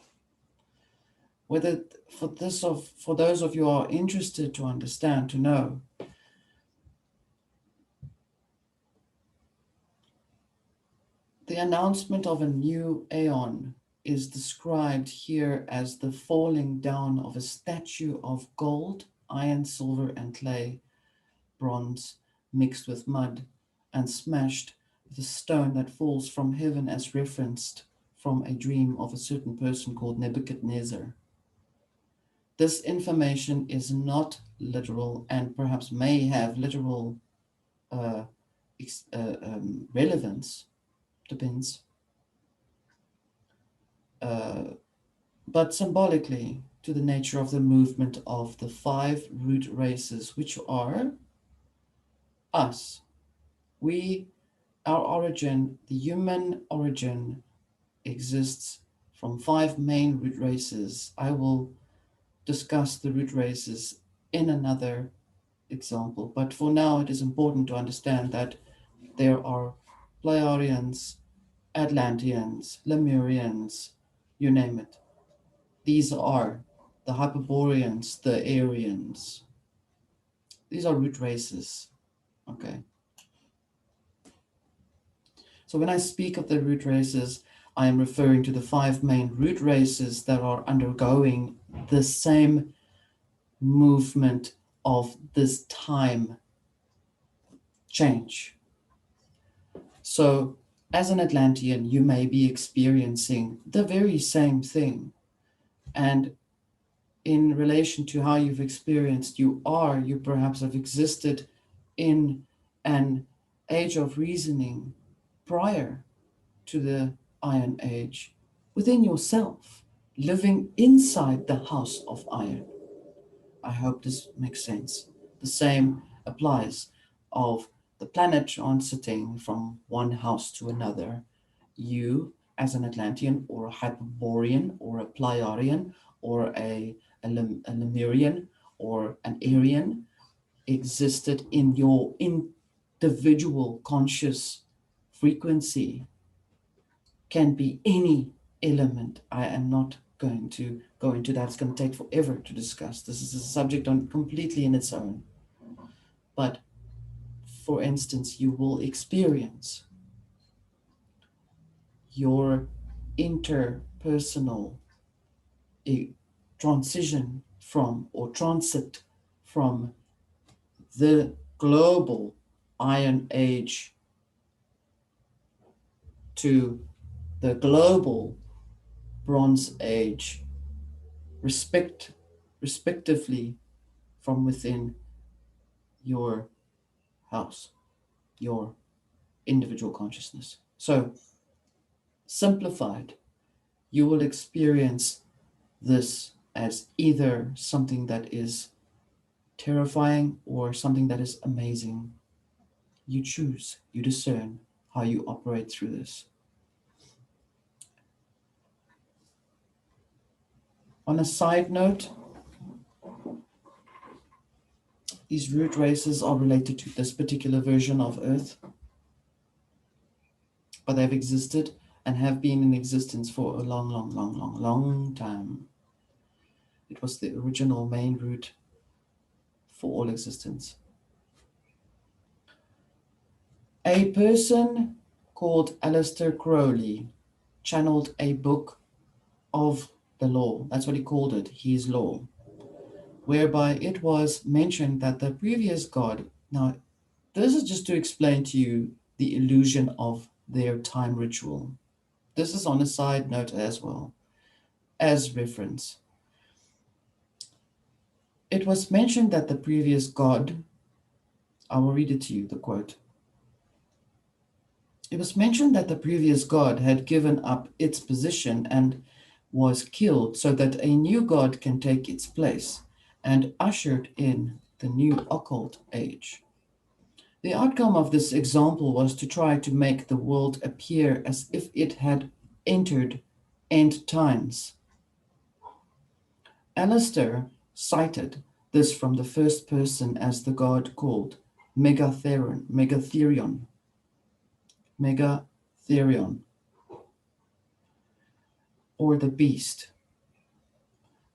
Whether for those of you who are interested to understand, to know, the announcement of a new aeon is described here as the falling down of a statue of gold, iron, silver, and clay, bronze mixed with mud, and smashed with a stone that falls from heaven, as referenced from a dream of a certain person called Nebuchadnezzar. This information is not literal and perhaps may have literal relevance, depends, but symbolically to the nature of the movement of the 5 root races, which are us. Our origin, the human origin, exists from 5 main root races. I will discuss the root races in another example, but for now it is important to understand that there are Pleiadians, Atlanteans, Lemurians, you name it. These are the Hyperboreans, the Aryans. These are root races, okay? So when I speak of the root races, I am referring to the 5 main root races that are undergoing the same movement of this time change. So as an Atlantean, you may be experiencing the very same thing. And in relation to how you've experienced, you perhaps have existed in an age of reasoning prior to the Iron Age, within yourself, living inside the house of iron. I hope this makes sense. The same applies of the planet transiting from one house to another. You, as an Atlantean or a Hyperborean or a Pleiadian or a Lemurian or an Aryan, existed in your individual conscious frequency. Can be any element. I am not going to go into that. It's going to take forever to discuss. This is a subject on completely in its own. But for instance, you will experience your interpersonal transition from, or transit from, the global Iron Age to the global Bronze Age, respectively, from within your house, your individual consciousness. So, simplified, you will experience this as either something that is terrifying or something that is amazing. You choose, you discern how you operate through this. On a side note, these root races are related to this particular version of Earth. but they've existed and have been in existence for a long, long, long, long, long time. It was the original main root for all existence. A person called Aleister Crowley channeled a book of the law. That's what he called it, his law, whereby it was mentioned that the previous god. Now, this is just to explain to you the illusion of their time ritual. This is on a side note as well, as reference. It was mentioned that the previous god, I will read it to you, the quote. It was mentioned that the previous god had given up its position and was killed so that a new god can take its place, and ushered in the new occult age. The outcome of this example was to try to make the world appear as if it had entered end times. Alistair cited this from the first person as the god called Megatherion, or the beast,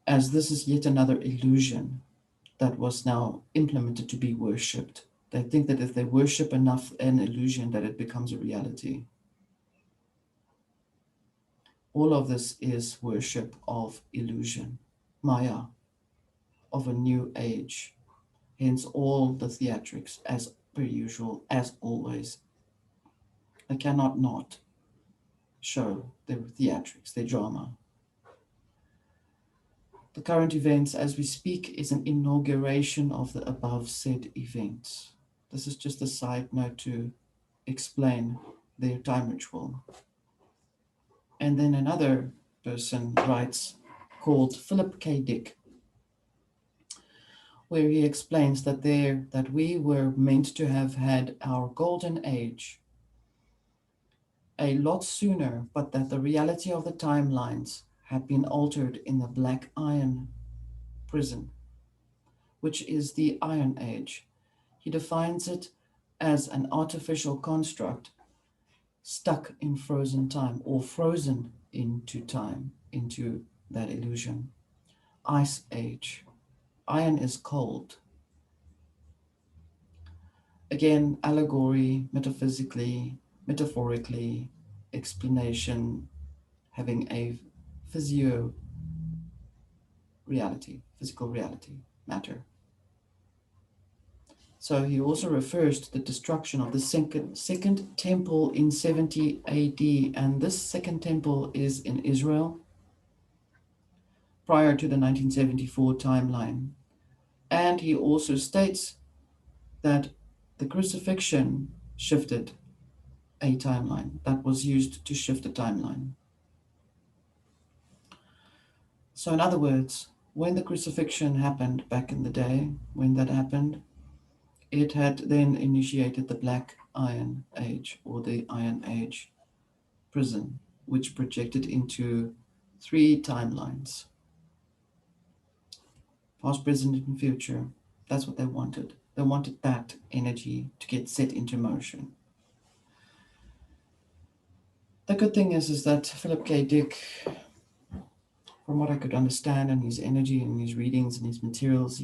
as this is yet another illusion that was now implemented to be worshipped. They think that if they worship enough an illusion that it becomes a reality. All of this is worship of illusion, Maya, of a new age. Hence all the theatrics, as per usual, as always. They cannot not show their theatrics, their drama. The current events as we speak is an inauguration of the above said events. This is just a side note to explain their time ritual. And then another person writes, called Philip K. Dick, where he explains that we were meant to have had our golden age a lot sooner, but that the reality of the timelines had been altered in the Black Iron prison, which is the Iron Age. He defines it as an artificial construct stuck in frozen time, or frozen into time, into that illusion. Ice Age. Iron is cold. Again, allegory, metaphysically, metaphorically, explanation, having a physical reality, matter. So he also refers to the destruction of the second temple in 70 AD, and this second temple is in Israel prior to the 1974 timeline. And he also states that the crucifixion shifted a timeline, that was used to shift a timeline. So in other words, when the crucifixion happened back in the day, when that happened, it had then initiated the Black Iron Age, or the Iron Age prison, which projected into 3 timelines. Past, present, and future. That's what they wanted. They wanted that energy to get set into motion. The good thing is that Philip K. Dick, from what I could understand, and his energy and his readings and his materials,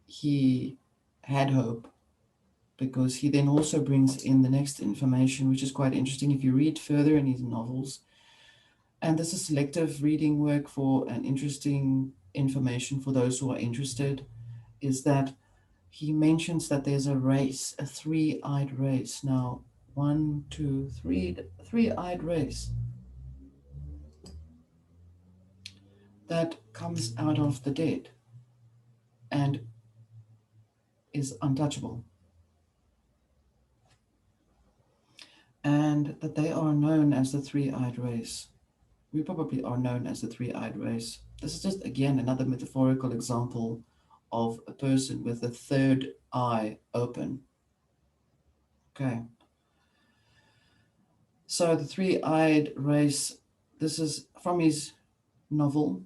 he had hope, because he then also brings in the next information, which is quite interesting if you read further in his novels. And this is selective reading work for an interesting information for those who are interested, is that he mentions that there's a race, a 3-eyed race. Now, 1, 2, 3, 3-eyed race that comes out of the dead and is untouchable. And that they are known as the 3-eyed race. We probably are known as the 3-eyed race. This is just, again, another metaphorical example of a person with a third eye open. Okay. So the 3-eyed race, this is from his novel.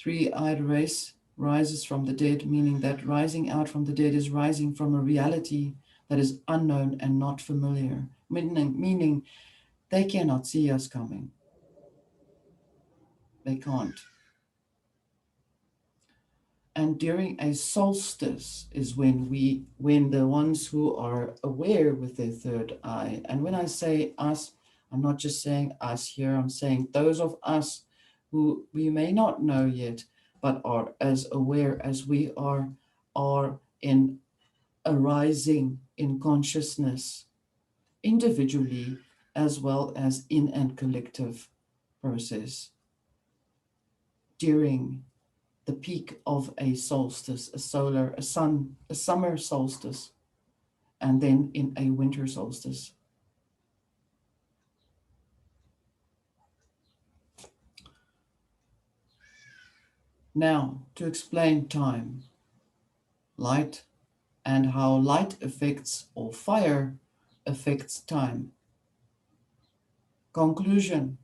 3-eyed race rises from the dead, meaning that rising out from the dead is rising from a reality that is unknown and not familiar, meaning they cannot see us coming. They can't. And during a solstice is when the ones who are aware with their third eye, and when I say us, I'm not just saying us here, I'm saying those of us who we may not know yet, but are as aware as we are in arising in consciousness individually as well as in a collective process during the peak of a solstice, a summer solstice, and then in a winter solstice. Now, to explain time, light, and how light affects or fire affects time. Conclusion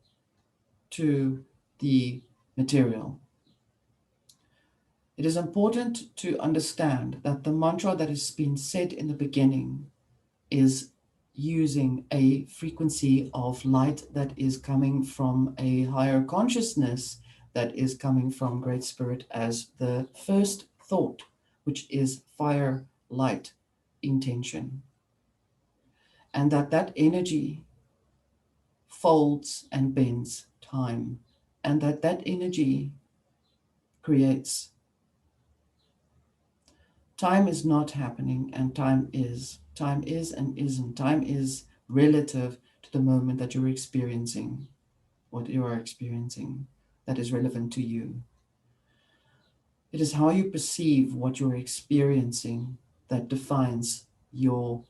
to the material. It is important to understand that the mantra that has been said in the beginning is using a frequency of light that is coming from a higher consciousness, that is coming from Great Spirit as the first thought, which is fire, light, intention. And that energy folds and bends time, and that energy creates. Time is not happening, and time is. Time is and isn't. Time is relative to the moment that you're experiencing what you are experiencing that is relevant to you. It is how you perceive what you're experiencing that defines your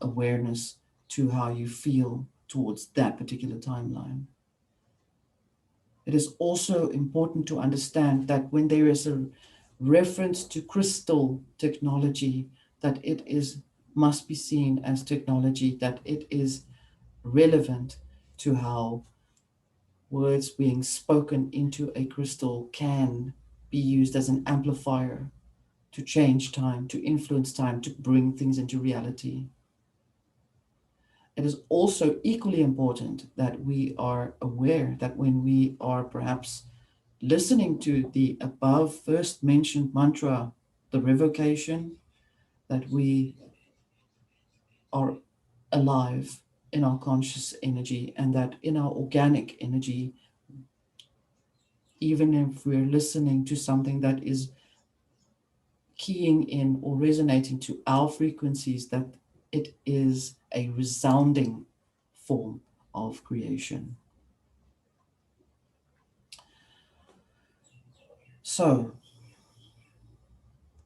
awareness to how you feel towards that particular timeline. It is also important to understand that when there is a reference to crystal technology, that it is must be seen as technology, that it is relevant to how words being spoken into a crystal can be used as an amplifier to change time, to influence time, to bring things into reality. It is also equally important that we are aware that when we are perhaps listening to the above first mentioned mantra, the revocation, that we are alive in our conscious energy, and that in our organic energy, even if we're listening to something that is keying in or resonating to our frequencies, that it is a resounding form of creation. So,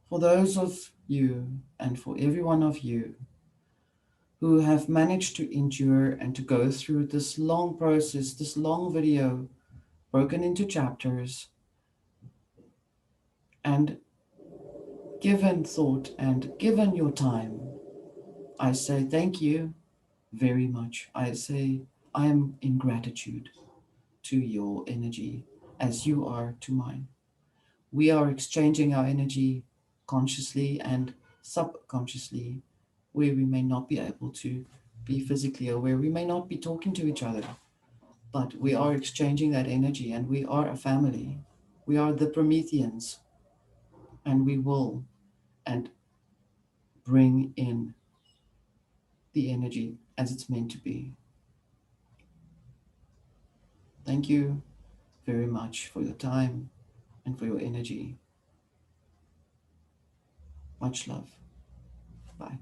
for those of you and for every one of you who have managed to endure and to go through this long process, this long video broken into chapters, and given thought and given your time, I say thank you very much. I say I am in gratitude to your energy as you are to mine. We are exchanging our energy consciously and subconsciously, where we may not be able to be physically aware. We may not be talking to each other, but we are exchanging that energy, and we are a family. We are the Prometheans, and we will and bring in the energy as it's meant to be. Thank you very much for your time and for your energy. Much love. Bye.